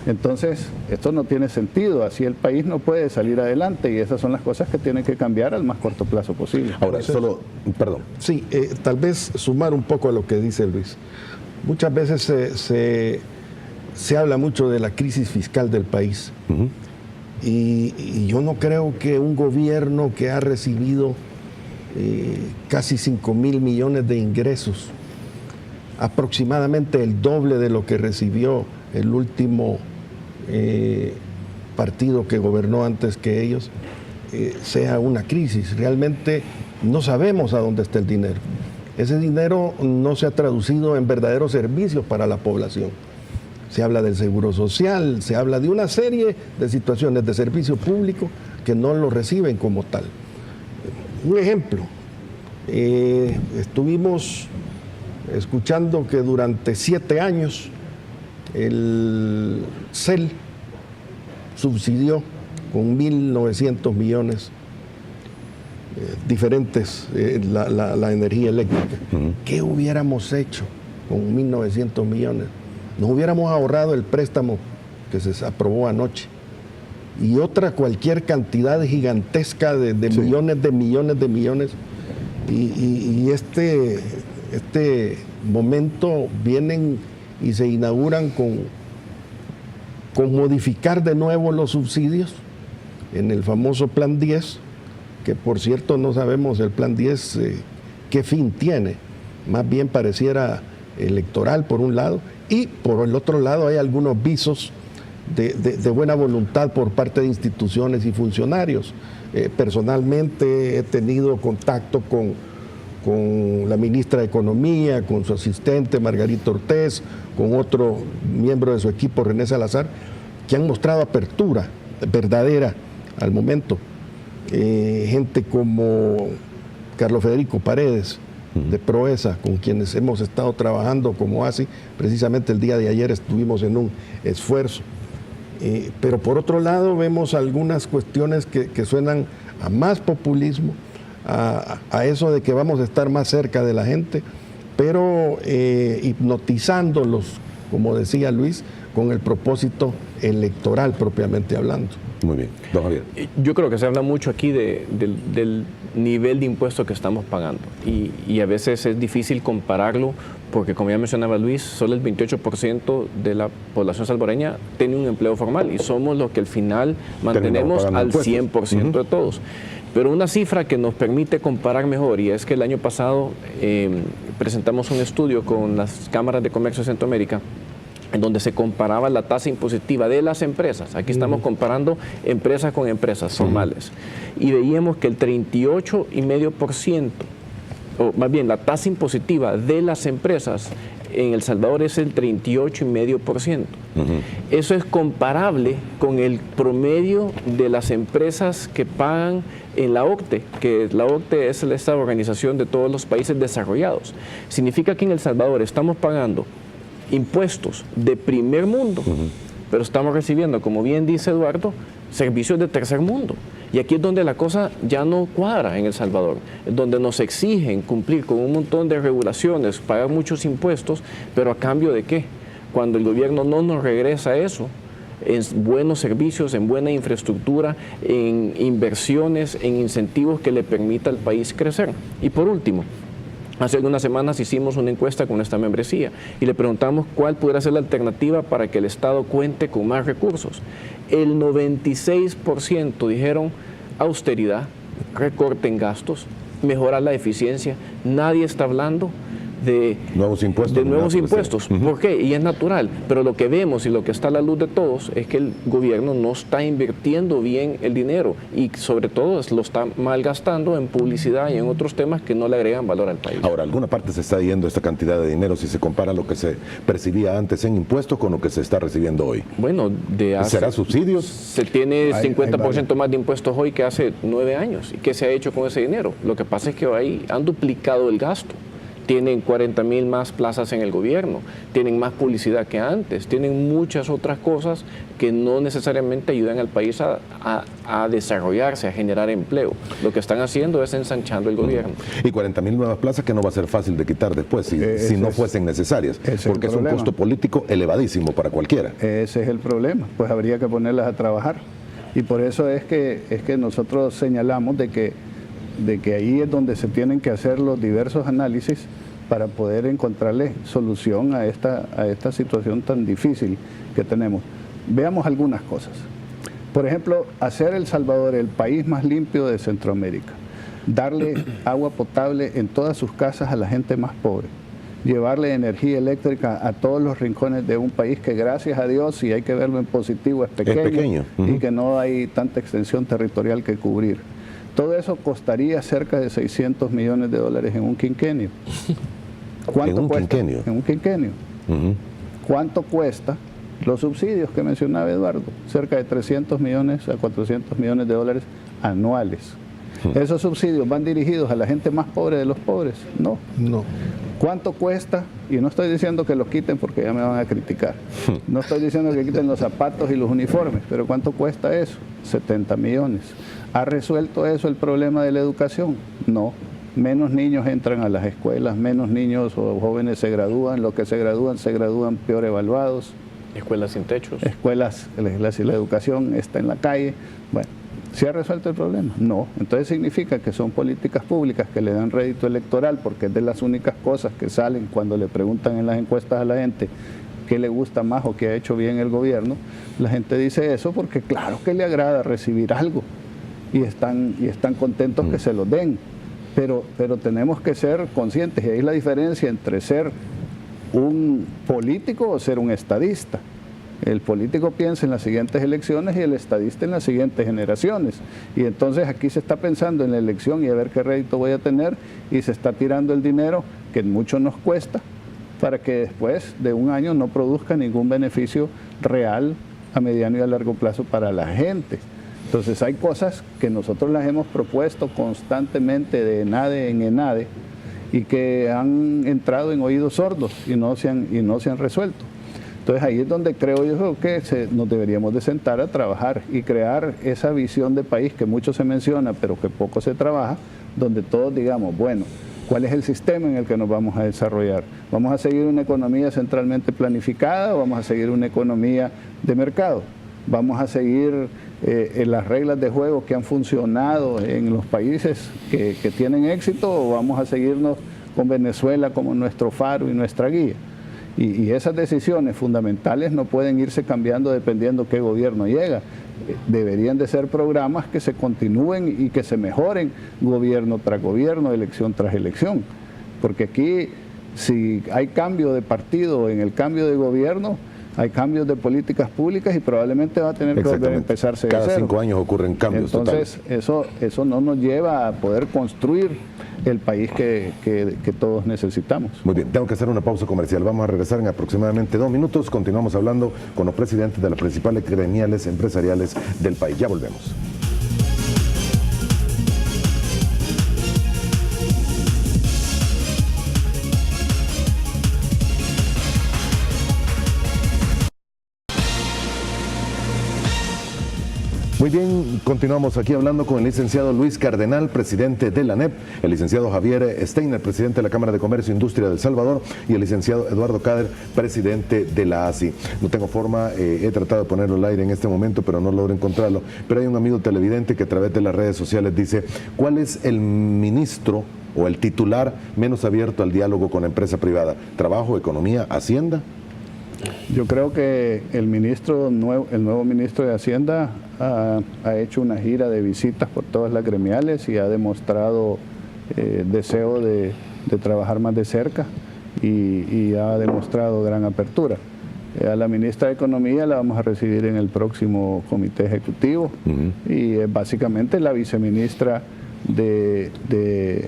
B: Entonces, esto no tiene sentido, así el país no puede salir adelante, y esas son las cosas que tienen que cambiar al más corto plazo posible.
A: Ahora, perdón.
D: Sí, tal vez sumar un poco a lo que dice Luis. Muchas veces se habla mucho de la crisis fiscal del país, y yo no creo que un gobierno que ha recibido casi 5.000 millones de ingresos, aproximadamente el doble de lo que recibió el último partido que gobernó antes que ellos, sea una crisis. Realmente no sabemos a dónde está el dinero. Ese dinero no se ha traducido en verdaderos servicios para la población. Se habla del seguro social, se habla de una serie de situaciones de servicio público que no lo reciben como tal. Un ejemplo, estuvimos escuchando que durante 7 años el CEL subsidió con 1.900 millones diferentes la energía eléctrica. ¿Qué hubiéramos hecho con 1.900 millones? Nos hubiéramos ahorrado el préstamo que se aprobó anoche y cualquier cantidad gigantesca de millones de millones de millones, y este momento vienen y se inauguran con modificar de nuevo los subsidios en el famoso Plan 10, que por cierto no sabemos el Plan 10 qué fin tiene, más bien pareciera electoral por un lado, y por el otro lado hay algunos visos de buena voluntad por parte de instituciones y funcionarios. Personalmente he tenido contacto con la ministra de Economía, con su asistente Margarita Ortiz, con otro miembro de su equipo, René Salazar, que han mostrado apertura verdadera al momento. Gente como Carlos Federico Paredes, de Proesa, con quienes hemos estado trabajando como ASI, precisamente el día de ayer estuvimos en un esfuerzo. Pero por otro lado vemos algunas cuestiones que suenan a más populismo, a eso de que vamos a estar más cerca de la gente, pero hipnotizándolos, como decía Luis, con el propósito electoral propiamente hablando.
A: Muy bien, don Javier.
C: Yo creo que se habla mucho aquí del nivel de impuestos que estamos pagando, y a veces es difícil compararlo porque, como ya mencionaba Luis, solo el 28% de la población salvadoreña tiene un empleo formal, y somos los que al final mantenemos al 100% de todos. Pero una cifra que nos permite comparar mejor, y es que el año pasado presentamos un estudio con las cámaras de comercio de Centroamérica, en donde se comparaba la tasa impositiva de las empresas. Aquí estamos comparando empresas con empresas formales. Y veíamos que el 38,5%, o más bien la tasa impositiva de las empresas, en El Salvador es el 38,5%. Eso es comparable con el promedio de las empresas que pagan en la OCDE, que la OCDE es esta organización de todos los países desarrollados. Significa que en El Salvador estamos pagando impuestos de primer mundo, pero estamos recibiendo, como bien dice Eduardo, servicios de tercer mundo. Y aquí es donde la cosa ya no cuadra en El Salvador, donde nos exigen cumplir con un montón de regulaciones, pagar muchos impuestos, pero ¿a cambio de qué? Cuando el gobierno no nos regresa eso, en buenos servicios, en buena infraestructura, en inversiones, en incentivos que le permita al país crecer. Y por último, hace algunas semanas hicimos una encuesta con esta membresía y le preguntamos cuál pudiera ser la alternativa para que el Estado cuente con más recursos. El 96% dijeron austeridad, recorte en gastos, mejorar la eficiencia. Nadie está hablando de
A: nuevos impuestos.
C: ¿Por qué? Y es natural, pero lo que vemos y lo que está a la luz de todos es que el gobierno no está invirtiendo bien el dinero y sobre todo lo está malgastando en publicidad y en otros temas que no le agregan valor al país.
A: Ahora, alguna parte se está yendo esta cantidad de dinero si se compara lo que se percibía antes en impuestos con lo que se está recibiendo hoy.
C: Bueno,
A: ¿será subsidios?
C: Se tiene 50% más de impuestos hoy que hace 9 años. ¿Y qué se ha hecho con ese dinero? Lo que pasa es que hoy han duplicado el gasto. Tienen 40,000 más plazas en el gobierno, tienen más publicidad que antes, tienen muchas otras cosas que no necesariamente ayudan al país a desarrollarse, a generar empleo. Lo que están haciendo es ensanchando el gobierno.
A: Y 40,000 nuevas plazas que no va a ser fácil de quitar después si no fuesen necesarias, porque es un costo político elevadísimo para cualquiera.
B: Ese es el problema, pues habría que ponerlas a trabajar. Y por eso es que nosotros señalamos de que ahí es donde se tienen que hacer los diversos análisis para poder encontrarle solución a esta situación tan difícil que tenemos. Veamos algunas cosas. Por ejemplo, hacer El Salvador el país más limpio de Centroamérica, darle agua potable en todas sus casas a la gente más pobre, llevarle energía eléctrica a todos los rincones de un país que, gracias a Dios, si hay que verlo en positivo, es pequeño. Y que no hay tanta extensión territorial que cubrir. Todo eso costaría cerca de $600 millones en un quinquenio. ¿Cuánto cuesta? En un quinquenio. ¿Cuánto cuesta los subsidios que mencionaba Eduardo? Cerca de 300 millones a 400 millones de dólares anuales. ¿Esos subsidios van dirigidos a la gente más pobre de los pobres? No. ¿Cuánto cuesta? Y no estoy diciendo que los quiten porque ya me van a criticar. No estoy diciendo que quiten los zapatos y los uniformes, pero ¿cuánto cuesta eso? 70 millones. ¿Ha resuelto eso el problema de la educación? No. Menos niños entran a las escuelas, menos niños o jóvenes se gradúan, los que se gradúan peor evaluados.
C: Escuelas sin techos.
B: La educación está en la calle. Bueno, ¿sí ha resuelto el problema? No. Entonces significa que son políticas públicas que le dan rédito electoral, porque es de las únicas cosas que salen cuando le preguntan en las encuestas a la gente qué le gusta más o qué ha hecho bien el gobierno. La gente dice eso porque claro que le agrada recibir algo y están contentos que se lo den. Pero tenemos que ser conscientes, y ahí es la diferencia entre ser un político o ser un estadista. El político piensa en las siguientes elecciones y el estadista en las siguientes generaciones. Y entonces aquí se está pensando en la elección y a ver qué rédito voy a tener, y se está tirando el dinero que mucho nos cuesta para que después de un año no produzca ningún beneficio real a mediano y a largo plazo para la gente. Entonces hay cosas que nosotros las hemos propuesto constantemente de ENADE en ENADE y que han entrado en oídos sordos y no se han resuelto. Entonces ahí es donde creo yo que nos deberíamos de sentar a trabajar y crear esa visión de país que mucho se menciona pero que poco se trabaja, donde todos digamos, bueno, ¿cuál es el sistema en el que nos vamos a desarrollar? ¿Vamos a seguir una economía centralmente planificada o vamos a seguir una economía de mercado? ¿Vamos a seguir las reglas de juego que han funcionado en los países que tienen éxito o vamos a seguirnos con Venezuela como nuestro faro y nuestra guía? Y esas decisiones fundamentales no pueden irse cambiando dependiendo qué gobierno llega. Deberían de ser programas que se continúen y que se mejoren gobierno tras gobierno, elección tras elección. Porque aquí, si hay cambio de partido en el cambio de gobierno, hay cambios de políticas públicas y probablemente va a tener que volver a empezarse de
A: Cada
B: cero.
A: 5 años ocurren cambios.
B: Entonces, eso no nos lleva a poder construir el país que todos necesitamos.
A: Muy bien, tengo que hacer una pausa comercial. Vamos a regresar en aproximadamente 2 minutos. Continuamos hablando con los presidentes de las principales gremiales empresariales del país. Ya volvemos. Muy bien, continuamos aquí hablando con el licenciado Luis Cardenal, presidente de la ANEP, el licenciado Javier Steiner, presidente de la Cámara de Comercio e Industria de El Salvador, y el licenciado Eduardo Cader, presidente de la ASI. No tengo forma, he tratado de ponerlo al aire en este momento, pero no logro encontrarlo. Pero hay un amigo televidente que a través de las redes sociales dice, ¿cuál es el ministro o el titular menos abierto al diálogo con la empresa privada? ¿Trabajo, economía, hacienda?
B: Yo creo que el nuevo ministro de Hacienda ha hecho una gira de visitas por todas las gremiales y ha demostrado deseo de trabajar más de cerca y ha demostrado gran apertura. A la ministra de Economía la vamos a recibir en el próximo comité ejecutivo y es básicamente la viceministra del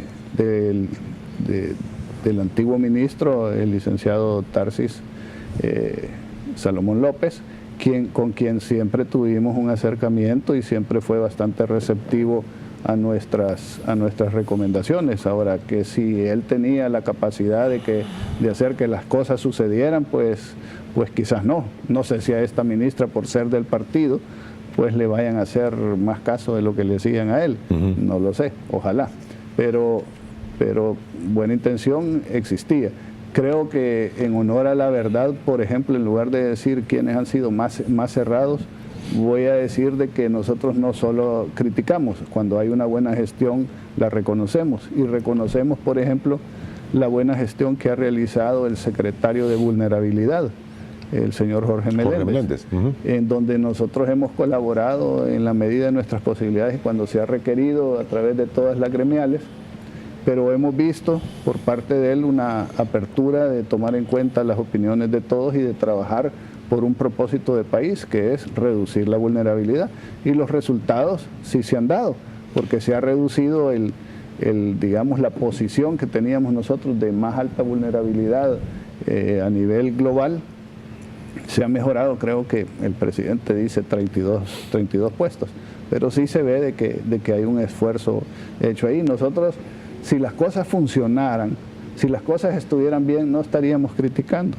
B: antiguo ministro, el licenciado Tarsis Salomón López, con quien siempre tuvimos un acercamiento y siempre fue bastante receptivo a nuestras recomendaciones. Ahora, que si él tenía la capacidad de hacer que las cosas sucedieran, pues quizás no. No sé si a esta ministra, por ser del partido, pues le vayan a hacer más caso de lo que le hacían a él. No lo sé, ojalá. Pero buena intención existía. Creo que en honor a la verdad, por ejemplo, en lugar de decir quiénes han sido más cerrados, voy a decir de que nosotros no solo criticamos, cuando hay una buena gestión la reconocemos y reconocemos, por ejemplo, la buena gestión que ha realizado el secretario de Vulnerabilidad, el señor Jorge Meléndez. En donde nosotros hemos colaborado en la medida de nuestras posibilidades y cuando se ha requerido a través de todas las gremiales, pero hemos visto por parte de él una apertura de tomar en cuenta las opiniones de todos y de trabajar por un propósito de país, que es reducir la vulnerabilidad. Y los resultados sí se han dado, porque se ha reducido digamos, la posición que teníamos nosotros de más alta vulnerabilidad a nivel global. Se ha mejorado, creo que el presidente dice 32 puestos, pero sí se ve de que hay un esfuerzo hecho ahí. Nosotros, si las cosas funcionaran, si las cosas estuvieran bien, no estaríamos criticando.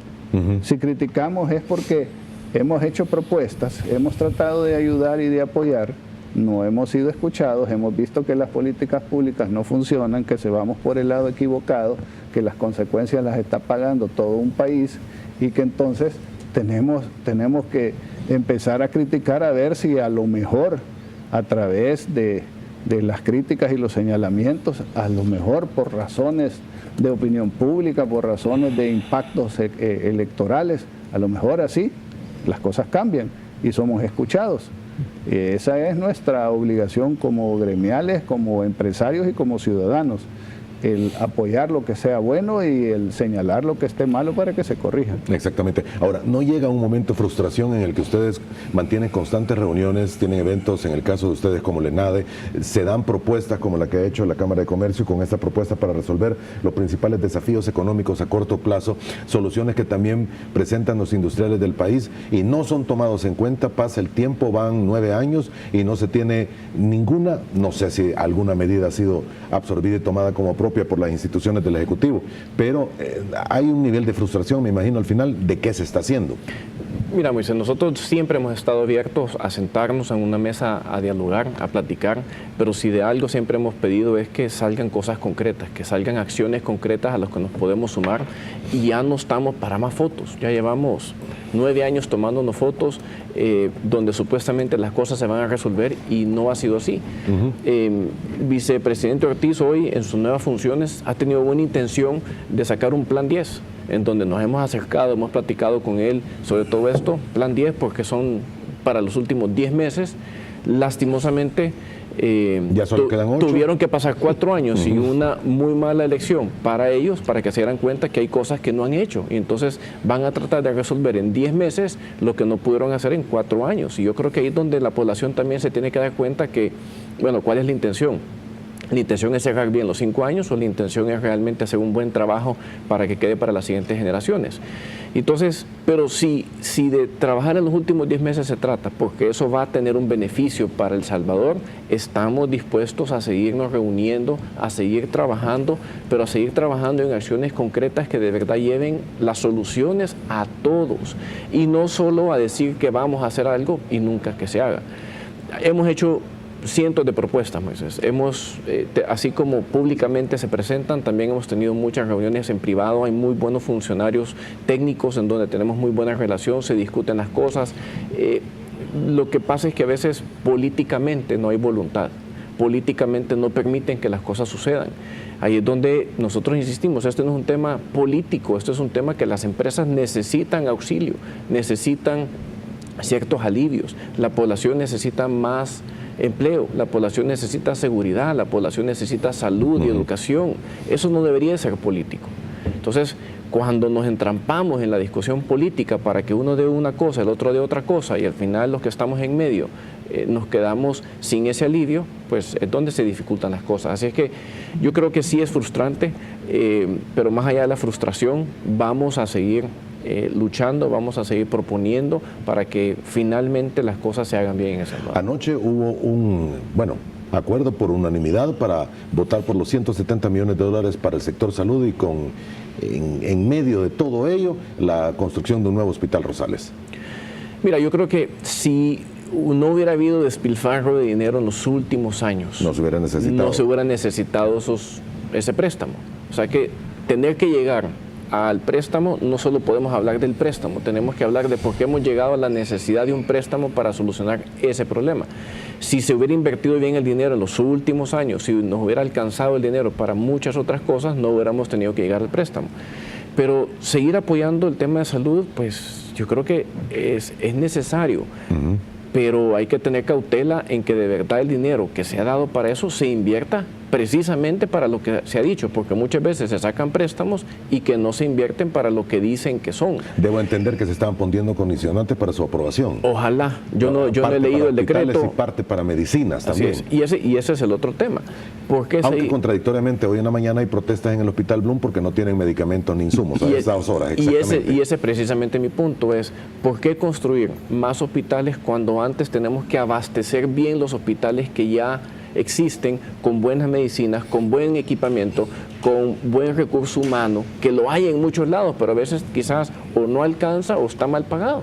B: Si criticamos es porque hemos hecho propuestas, hemos tratado de ayudar y de apoyar, no hemos sido escuchados, hemos visto que las políticas públicas no funcionan, que se vamos por el lado equivocado, que las consecuencias las está pagando todo un país y que entonces tenemos que empezar a criticar a ver si a lo mejor a través de las críticas y los señalamientos, a lo mejor por razones de opinión pública, por razones de impactos electorales, a lo mejor así las cosas cambian y somos escuchados. Esa es nuestra obligación como gremiales, como empresarios y como ciudadanos, el apoyar lo que sea bueno y el señalar lo que esté malo para que se corrija.
A: Exactamente. Ahora, ¿no llega un momento de frustración en el que ustedes mantienen constantes reuniones, tienen eventos, en el caso de ustedes como LENADE, se dan propuestas como la que ha hecho la Cámara de Comercio con esta propuesta para resolver los principales desafíos económicos a corto plazo, soluciones que también presentan los industriales del país y no son tomados en cuenta? Pasa el tiempo, van 9 años y no se tiene ninguna, no sé si alguna medida ha sido absorbida y tomada como propia por las instituciones del Ejecutivo, pero hay un nivel de frustración, me imagino, al final, de qué se está haciendo.
C: Mira, Moisés, nosotros siempre hemos estado abiertos a sentarnos en una mesa a dialogar, a platicar, pero si de algo siempre hemos pedido es que salgan cosas concretas, que salgan acciones concretas a las que nos podemos sumar, y ya no estamos para más fotos. Ya llevamos 9 años tomándonos fotos donde supuestamente las cosas se van a resolver y no ha sido así. Vicepresidente Ortiz hoy en sus nuevas funciones ha tenido buena intención de sacar un plan 10, en donde nos hemos acercado, hemos platicado con él sobre todo esto, plan 10 porque son para los últimos 10 meses, lastimosamente
A: Ya solo quedan 8.
C: tuvieron que pasar 4 años y una muy mala elección para ellos, para que se dieran cuenta que hay cosas que no han hecho, y entonces van a tratar de resolver en 10 meses lo que no pudieron hacer en 4 años. Y yo creo que ahí es donde la población también se tiene que dar cuenta que, bueno, ¿cuál es la intención? ¿La intención es cerrar bien los 5 años o la intención es realmente hacer un buen trabajo para que quede para las siguientes generaciones? Entonces, pero si de trabajar en los últimos 10 meses se trata, porque eso va a tener un beneficio para El Salvador, estamos dispuestos a seguirnos reuniendo, a seguir trabajando, pero a seguir trabajando en acciones concretas que de verdad lleven las soluciones a todos, y no solo a decir que vamos a hacer algo y nunca que se haga. Hemos hecho cientos de propuestas, Moisés. Así como públicamente se presentan, también hemos tenido muchas reuniones en privado. Hay muy buenos funcionarios técnicos en donde tenemos muy buena relación, se discuten las cosas. Lo que pasa es que a veces políticamente no hay voluntad, políticamente no permiten que las cosas sucedan. Ahí es donde nosotros insistimos, este no es un tema político, esto es un tema que las empresas necesitan auxilio, necesitan ciertos alivios, la población necesita más empleo, la población necesita seguridad, la población necesita salud y educación. Eso no debería ser político. Entonces, cuando nos entrampamos en la discusión política para que uno dé una cosa, el otro dé otra cosa, y al final los que estamos en medio nos quedamos sin ese alivio, pues es donde se dificultan las cosas. Así es que yo creo que sí es frustrante, pero más allá de la frustración, vamos a seguir luchando, vamos a seguir proponiendo para que finalmente las cosas se hagan bien en El Salvador.
A: Anoche hubo un, acuerdo por unanimidad para votar por los $170 millones para el sector salud, y en medio de todo ello, la construcción de un nuevo hospital Rosales.
C: Mira, yo creo que si no hubiera habido despilfarro de dinero en los últimos años, no se hubiera necesitado ese préstamo. O sea que tener que llegar al préstamo, no solo podemos hablar del préstamo, tenemos que hablar de por qué hemos llegado a la necesidad de un préstamo para solucionar ese problema. Si se hubiera invertido bien el dinero en los últimos años, si nos hubiera alcanzado el dinero para muchas otras cosas, no hubiéramos tenido que llegar al préstamo. Pero seguir apoyando el tema de salud, pues yo creo que es necesario. Pero hay que tener cautela en que de verdad el dinero que se ha dado para eso se invierta precisamente para lo que se ha dicho, porque muchas veces se sacan préstamos y que no se invierten para lo que dicen que son.
A: Debo entender que se estaban poniendo condicionantes para su aprobación.
C: Ojalá. Yo no he leído el decreto.
A: Y parte para medicinas también.
C: Así es. Y ese es el otro tema.
A: Aunque contradictoriamente hoy en la mañana hay protestas en el Hospital Blum porque no tienen medicamentos ni insumos a esas horas.
C: Y ese precisamente mi punto es, ¿por qué construir más hospitales cuando antes tenemos que abastecer bien los hospitales que ya existen, con buenas medicinas, con buen equipamiento, con buen recurso humano, que lo hay en muchos lados, pero a veces quizás o no alcanza o está mal pagado?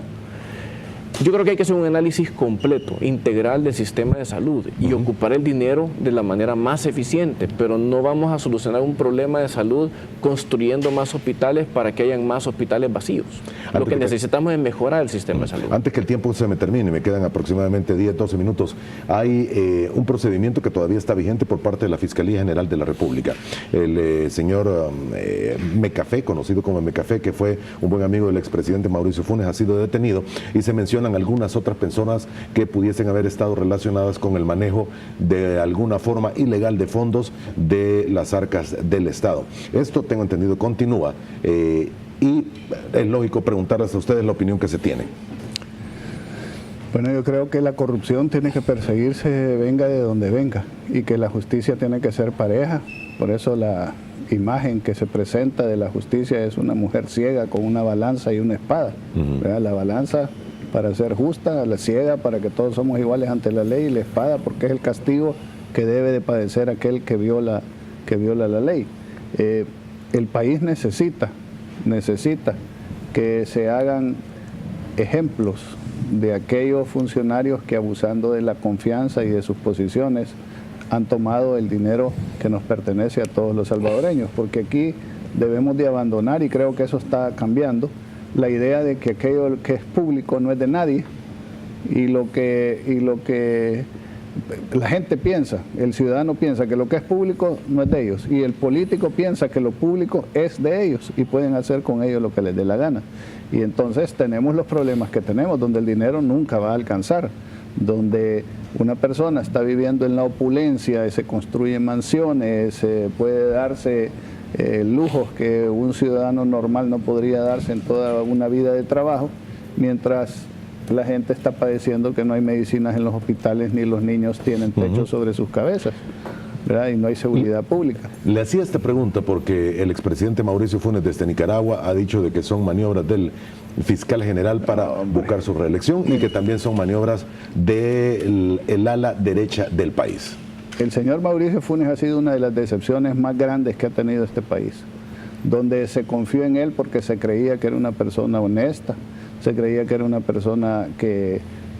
C: Yo creo que hay que hacer un análisis completo, integral del sistema de salud y ocupar el dinero de la manera más eficiente, pero no vamos a solucionar un problema de salud construyendo más hospitales para que hayan más hospitales vacíos. Lo que necesitamos es mejorar el sistema de salud.
A: Antes que el tiempo se me termine, me quedan aproximadamente 10, 12 minutos, hay un procedimiento que todavía está vigente por parte de la Fiscalía General de la República. El señor Mecafé, conocido como Mecafé, que fue un buen amigo del expresidente Mauricio Funes, ha sido detenido, y se menciona algunas otras personas que pudiesen haber estado relacionadas con el manejo de alguna forma ilegal de fondos de las arcas del Estado. Esto, tengo entendido, continúa, y es lógico preguntarles a ustedes la opinión que se tiene.
B: Bueno, yo creo que la corrupción tiene que perseguirse, venga de donde venga, y que la justicia tiene que ser pareja. Por eso la imagen que se presenta de la justicia es una mujer ciega con una balanza y una espada. La balanza para ser justa, la ciega para que todos somos iguales ante la ley, y la espada porque es el castigo que debe de padecer aquel que viola la ley. El país necesita que se hagan ejemplos de aquellos funcionarios que, abusando de la confianza y de sus posiciones, han tomado el dinero que nos pertenece a todos los salvadoreños, porque aquí debemos de abandonar, y creo que eso está cambiando, la idea de que aquello que es público no es de nadie, y lo que la gente piensa, el ciudadano piensa que lo que es público no es de ellos, y el político piensa que lo público es de ellos y pueden hacer con ellos lo que les dé la gana. Y entonces tenemos los problemas que tenemos, donde el dinero nunca va a alcanzar, donde una persona está viviendo en la opulencia, se construyen mansiones, puede darse lujos que un ciudadano normal no podría darse en toda una vida de trabajo, mientras la gente está padeciendo que no hay medicinas en los hospitales ni los niños tienen techo sobre sus cabezas, ¿verdad? Y no hay seguridad pública.
A: Le hacía esta pregunta porque el expresidente Mauricio Funes desde Nicaragua ha dicho de que son maniobras del fiscal general para buscar su reelección y que también son maniobras del ala derecha del país.
B: El señor Mauricio Funes ha sido una de las decepciones más grandes que ha tenido este país, donde se confió en él porque se creía que era una persona honesta, se creía que era una persona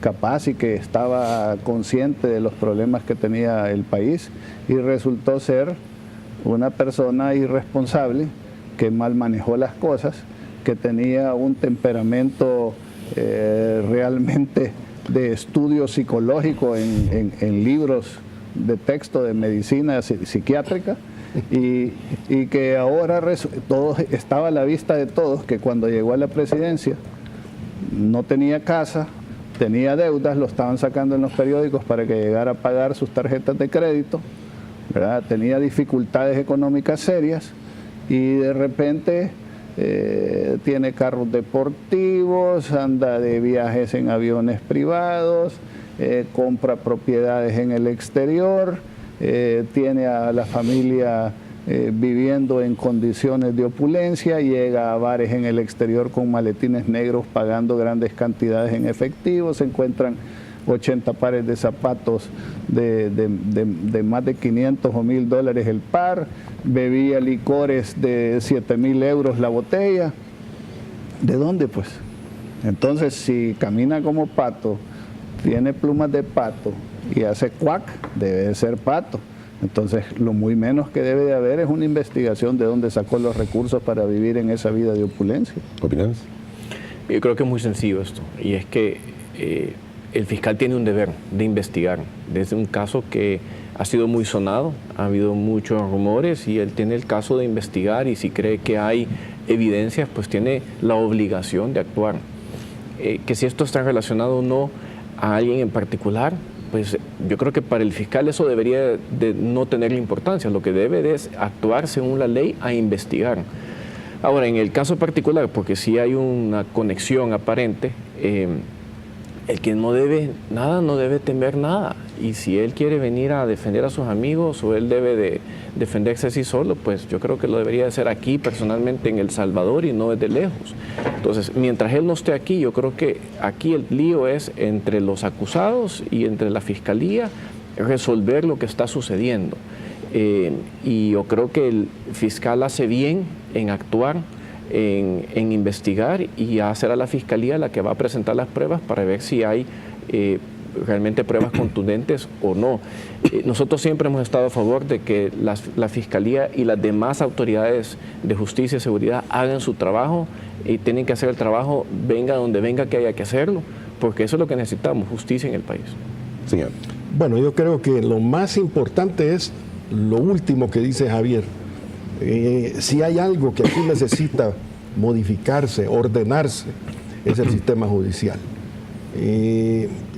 B: capaz y que estaba consciente de los problemas que tenía el país, y resultó ser una persona irresponsable que mal manejó las cosas, que tenía un temperamento realmente de estudio psicológico en libros de texto de medicina psiquiátrica, y que ahora estaba a la vista de todos que cuando llegó a la presidencia no tenía casa, tenía deudas, lo estaban sacando en los periódicos para que llegara a pagar sus tarjetas de crédito, ¿verdad? Tenía dificultades económicas serias y de repente tiene carros deportivos, anda de viajes en aviones privados, compra propiedades en el exterior, tiene a la familia viviendo en condiciones de opulencia, llega a bares en el exterior con maletines negros pagando grandes cantidades en efectivo, se encuentran 80 pares de zapatos de más de 500 o 1.000 dólares el par, bebía licores de 7.000 euros la botella. ¿De dónde pues? Entonces, si camina como pato, tiene plumas de pato y hace cuac, debe de ser pato. Entonces, lo muy menos que debe de haber es una investigación de dónde sacó los recursos para vivir en esa vida de opulencia.
A: ¿Opiniones?
C: Yo creo que es muy sencillo esto, y es que el fiscal tiene un deber de investigar desde un caso que ha sido muy sonado, ha habido muchos rumores y él tiene el caso de investigar, y si cree que hay evidencias, pues tiene la obligación de actuar. Que si esto está relacionado o no a alguien en particular, pues yo creo que para el fiscal eso debería de no tener importancia. Lo que debe es actuar según la ley a investigar. Ahora, en el caso particular, porque sí hay una conexión aparente, el que no debe nada, no debe temer nada. Y si él quiere venir a defender a sus amigos o él debe de defenderse así solo, pues yo creo que lo debería hacer aquí personalmente en El Salvador y no desde lejos. Entonces, mientras él no esté aquí, yo creo que aquí el lío es entre los acusados y entre la fiscalía resolver lo que está sucediendo. Y yo creo que el fiscal hace bien en actuar, en investigar y hacer a la fiscalía la que va a presentar las pruebas para ver si hay realmente pruebas contundentes o no. Nosotros siempre hemos estado a favor de que la fiscalía y las demás autoridades de justicia y seguridad hagan su trabajo, y tienen que hacer el trabajo, venga donde venga que haya que hacerlo, porque eso es lo que necesitamos, justicia en el país.
A: Señor.
D: Bueno, yo creo que lo más importante es lo último que dice Javier. Si hay algo que aquí necesita modificarse, ordenarse, es el sistema judicial.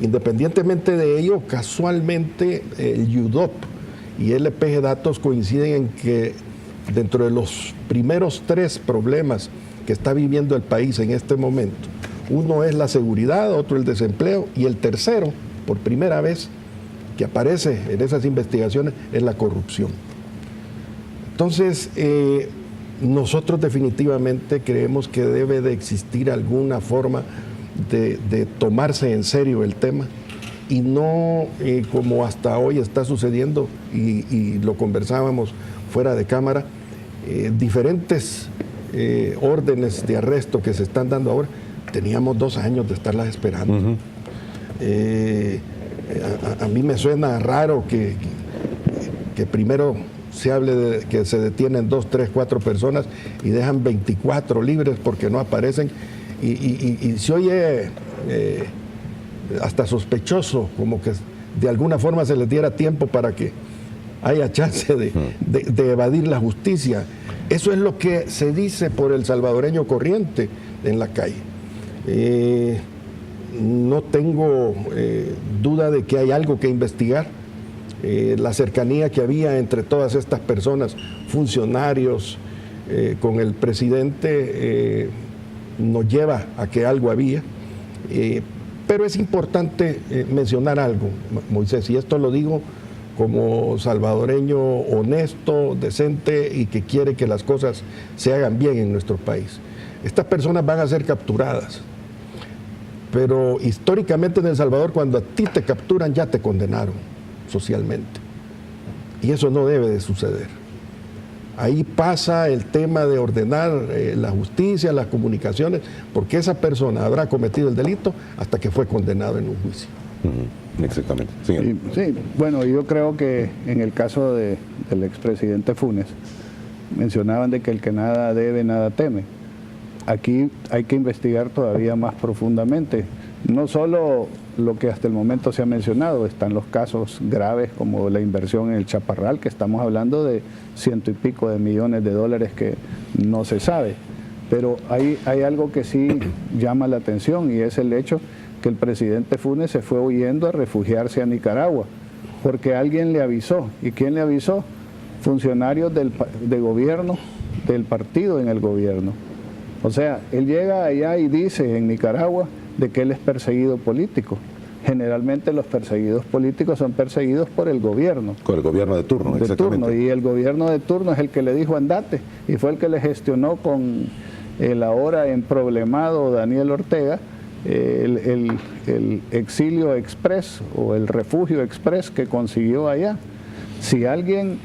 D: Independientemente de ello, casualmente el UDOP y el LPG Datos coinciden en que dentro de los primeros 3 problemas que está viviendo el país en este momento, uno es la seguridad, otro el desempleo, y el tercero, por primera vez que aparece en esas investigaciones, es la corrupción. Entonces, nosotros definitivamente creemos que debe de existir alguna forma de tomarse en serio el tema y no como hasta hoy está sucediendo, y lo conversábamos fuera de cámara, diferentes órdenes de arresto que se están dando ahora. Teníamos 2 años de estarlas esperando. A mí me suena raro que primero se hable de que se detienen 2, 3, 4 personas y dejan 24 libres porque no aparecen, y se oye hasta sospechoso, como que de alguna forma se les diera tiempo para que haya chance de evadir la justicia. Eso es lo que se dice por el salvadoreño corriente en la calle. no tengo duda de que hay algo que investigar. La cercanía que había entre todas estas personas, funcionarios, con el presidente, nos lleva a que algo había. Pero es importante mencionar algo, Moisés, y esto lo digo como salvadoreño honesto, decente y que quiere que las cosas se hagan bien en nuestro país. Estas personas van a ser capturadas, pero históricamente en El Salvador, cuando a ti te capturan, ya te condenaron socialmente. Y eso no debe de suceder. Ahí pasa el tema de ordenar la justicia, las comunicaciones, porque esa persona habrá cometido el delito hasta que fue condenado en un juicio.
A: Exactamente. Señor.
B: Sí, bueno, yo creo que en el caso del expresidente Funes, mencionaban de que el que nada debe, nada teme. Aquí hay que investigar todavía más profundamente. No solo lo que hasta el momento se ha mencionado, están los casos graves como la inversión en el Chaparral, que estamos hablando de $100 y pico de millones de dólares que no se sabe. Pero hay algo que sí llama la atención, y es el hecho que el presidente Funes se fue huyendo a refugiarse a Nicaragua, porque alguien le avisó. ¿Y quién le avisó? Funcionarios de gobierno, del partido en el gobierno. O sea, él llega allá y dice en Nicaragua de que él es perseguido político. Generalmente los perseguidos políticos son perseguidos por el gobierno.
A: Con el gobierno de turno, exactamente.
B: Y el gobierno de turno es el que le dijo andate, y fue el que le gestionó con el ahora emproblemado Daniel Ortega el exilio express o el refugio express que consiguió allá. Si alguien,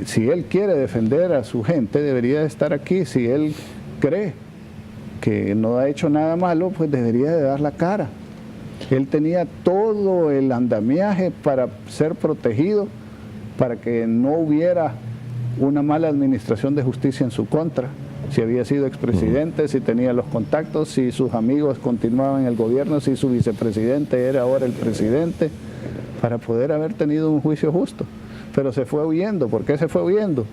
B: si él quiere defender a su gente, debería estar aquí. Si él cree que no ha hecho nada malo, pues debería de dar la cara. Él tenía todo el andamiaje para ser protegido, para que no hubiera una mala administración de justicia en su contra. Si había sido expresidente, si tenía los contactos, si sus amigos continuaban en el gobierno, si su vicepresidente era ahora el presidente, para poder haber tenido un juicio justo. Pero se fue huyendo. ¿Por qué se fue huyendo?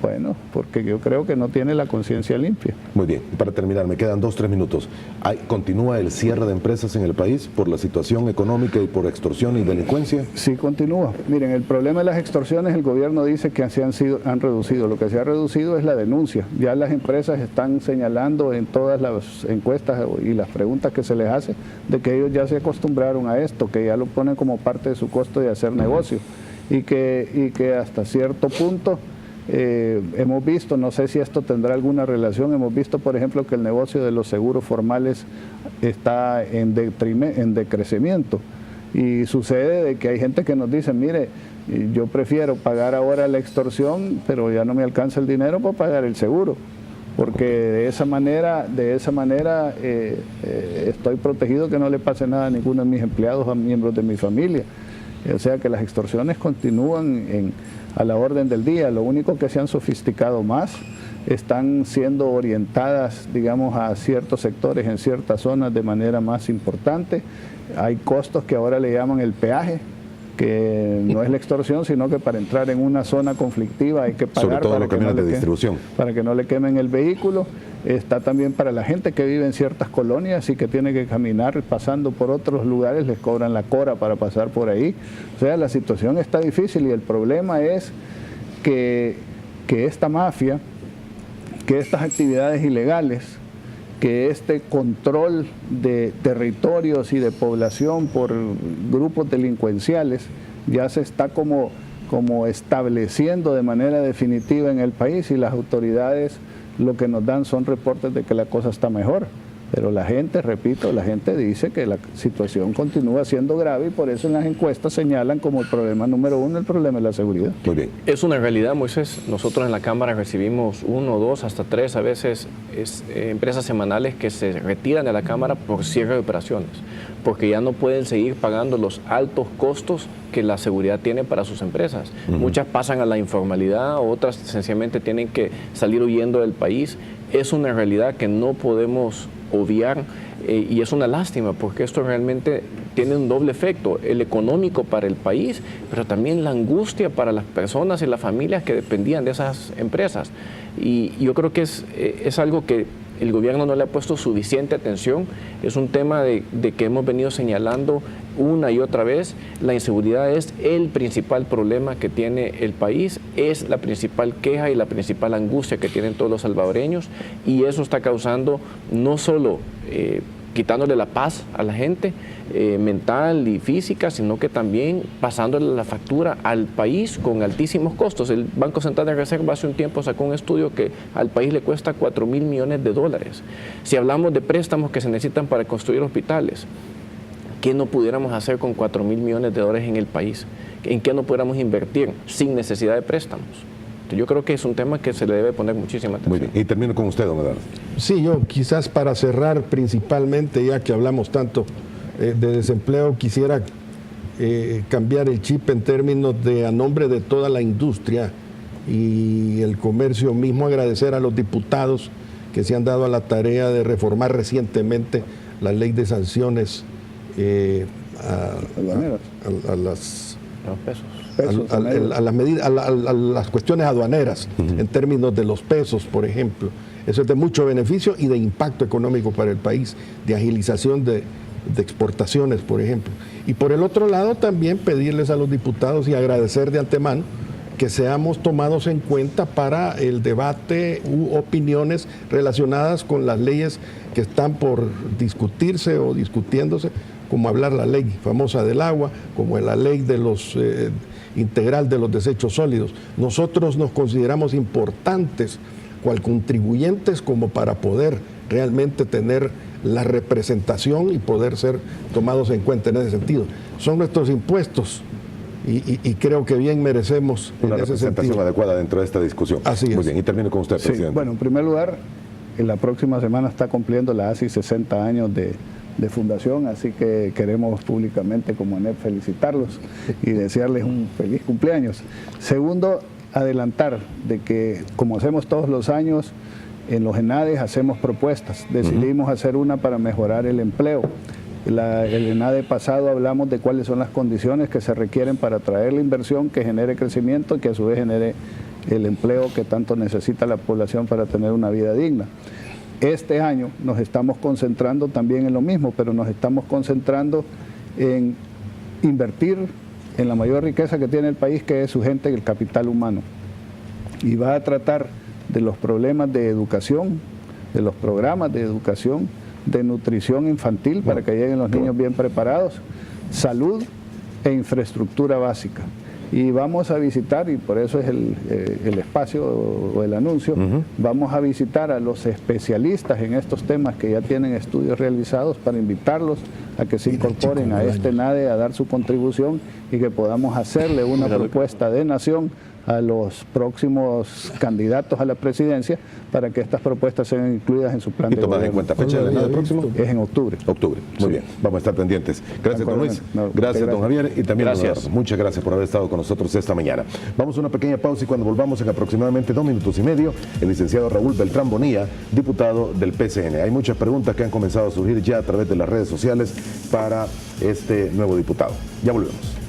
B: Bueno, porque yo creo que no tiene la conciencia limpia.
A: Muy bien, para terminar, me quedan 2 o 3 minutos. ¿Continúa el cierre de empresas en el país por la situación económica y por extorsión y delincuencia?
B: Sí, continúa. Miren, el problema de las extorsiones, el gobierno dice que han reducido. Lo que se ha reducido es la denuncia. Ya las empresas están señalando en todas las encuestas y las preguntas que se les hace de que ellos ya se acostumbraron a esto, que ya lo ponen como parte de su costo de hacer negocio y que hasta cierto punto hemos visto, no sé si esto tendrá alguna relación, hemos visto por ejemplo que el negocio de los seguros formales está en decrecimiento, y sucede de que hay gente que nos dice, mire, yo prefiero pagar ahora la extorsión, pero ya no me alcanza el dinero para pagar el seguro, porque de esa manera estoy protegido, que no le pase nada a ninguno de mis empleados, a miembros de mi familia. O sea que las extorsiones continúan a la orden del día. Lo único que se han sofisticado más, están siendo orientadas, digamos, a ciertos sectores en ciertas zonas de manera más importante. Hay costos que ahora le llaman el peaje, que no es la extorsión, sino que para entrar en una zona conflictiva hay que pagar,
A: sobre todo los camiones de distribución,
B: para que no le quemen el vehículo. Está también para la gente que vive en ciertas colonias y que tiene que caminar pasando por otros lugares, les cobran la cora para pasar por ahí. O sea, la situación está difícil, y el problema es que esta mafia, que estas actividades ilegales, que este control de territorios y de población por grupos delincuenciales ya se está como estableciendo de manera definitiva en el país, y las autoridades lo que nos dan son reportes de que la cosa está mejor. Pero la gente, repito, la gente dice que la situación continúa siendo grave, y por eso en las encuestas señalan como el problema número 1 el problema de la seguridad.
A: Muy bien.
C: Es una realidad, Moisés. Nosotros en la Cámara recibimos 1, 2, hasta 3 a veces empresas semanales que se retiran de la Cámara por cierre de operaciones, porque ya no pueden seguir pagando los altos costos que la seguridad tiene para sus empresas. Muchas pasan a la informalidad, otras sencillamente tienen que salir huyendo del país. Es una realidad que no podemos obviar, y es una lástima, porque esto realmente tiene un doble efecto, el económico para el país, pero también la angustia para las personas y las familias que dependían de esas empresas. Y yo creo que es algo que el gobierno no le ha puesto suficiente atención. Es un tema de que hemos venido señalando una y otra vez. La inseguridad es el principal problema que tiene el país, es la principal queja y la principal angustia que tienen todos los salvadoreños, y eso está causando no solo quitándole la paz a la gente mental y física, sino que también pasándole la factura al país con altísimos costos. El Banco Central de Reserva hace un tiempo sacó un estudio que al país le cuesta $4.000 millones. Si hablamos de préstamos que se necesitan para construir hospitales, ¿qué no pudiéramos hacer con $4.000 millones en el país? ¿En qué no pudiéramos invertir sin necesidad de préstamos? Yo creo que es un tema que se le debe poner muchísima atención.
A: Muy bien, y termino con usted, don Eduardo.
D: Sí, yo quizás para cerrar principalmente, ya que hablamos tanto de desempleo, quisiera cambiar el chip en términos de, a nombre de toda la industria y el comercio mismo, agradecer a los diputados que se han dado a la tarea de reformar recientemente la ley de sanciones a las...
C: Los pesos.
D: A las cuestiones aduaneras, en términos de los pesos, por ejemplo. Eso es de mucho beneficio y de impacto económico para el país, de agilización de exportaciones, por ejemplo. Y por el otro lado, también pedirles a los diputados y agradecer de antemano que seamos tomados en cuenta para el debate u opiniones relacionadas con las leyes que están por discutirse o discutiéndose, como hablar la ley famosa del agua, como la ley de los integral de los desechos sólidos. Nosotros nos consideramos importantes cual contribuyentes como para poder realmente tener la representación y poder ser tomados en cuenta en ese sentido. Son nuestros impuestos y creo que bien merecemos
A: una
D: en ese
A: representación
D: sentido
A: adecuada dentro de esta discusión.
D: Así es.
A: Muy bien, y termino con usted,
B: Sí,
A: presidente.
B: bueno, en primer lugar, en la próxima semana está cumpliendo la ASI 60 años de fundación, así que queremos públicamente como ANEP felicitarlos y desearles un feliz cumpleaños. Segundo, adelantar de que, como hacemos todos los años, en los ENADES hacemos propuestas. Decidimos hacer una para mejorar el empleo. El ENADE pasado hablamos de cuáles son las condiciones que se requieren para atraer la inversión que genere crecimiento y que a su vez genere el empleo que tanto necesita la población para tener una vida digna. Este año nos estamos concentrando también en lo mismo, pero nos estamos concentrando en invertir en la mayor riqueza que tiene el país, que es su gente y el capital humano. Y va a tratar de los problemas de educación, de los programas de educación, de nutrición infantil para que lleguen los niños bien preparados, salud e infraestructura básica. Y vamos a visitar, y por eso es el espacio o el anuncio, vamos a visitar a los especialistas en estos temas que ya tienen estudios realizados para invitarlos a que se incorporen a este NADE, a dar su contribución y que podamos hacerle una propuesta de nación a los próximos candidatos a la presidencia para que estas propuestas sean incluidas en su plan de gobierno.
A: En cuenta fecha del NADE próximo.
B: Es en octubre.
A: Octubre, muy bien, vamos a estar pendientes. Gracias, don Luis. Gracias, don Javier, y también don Eduardo. Muchas gracias por haber estado con nosotros esta mañana. Vamos a una pequeña pausa y cuando volvamos en aproximadamente 2 minutos y medio, el licenciado Raúl Beltrán Bonilla, diputado del PCN. Hay muchas preguntas que han comenzado a surgir ya a través de las redes sociales para este nuevo diputado. Ya volvemos.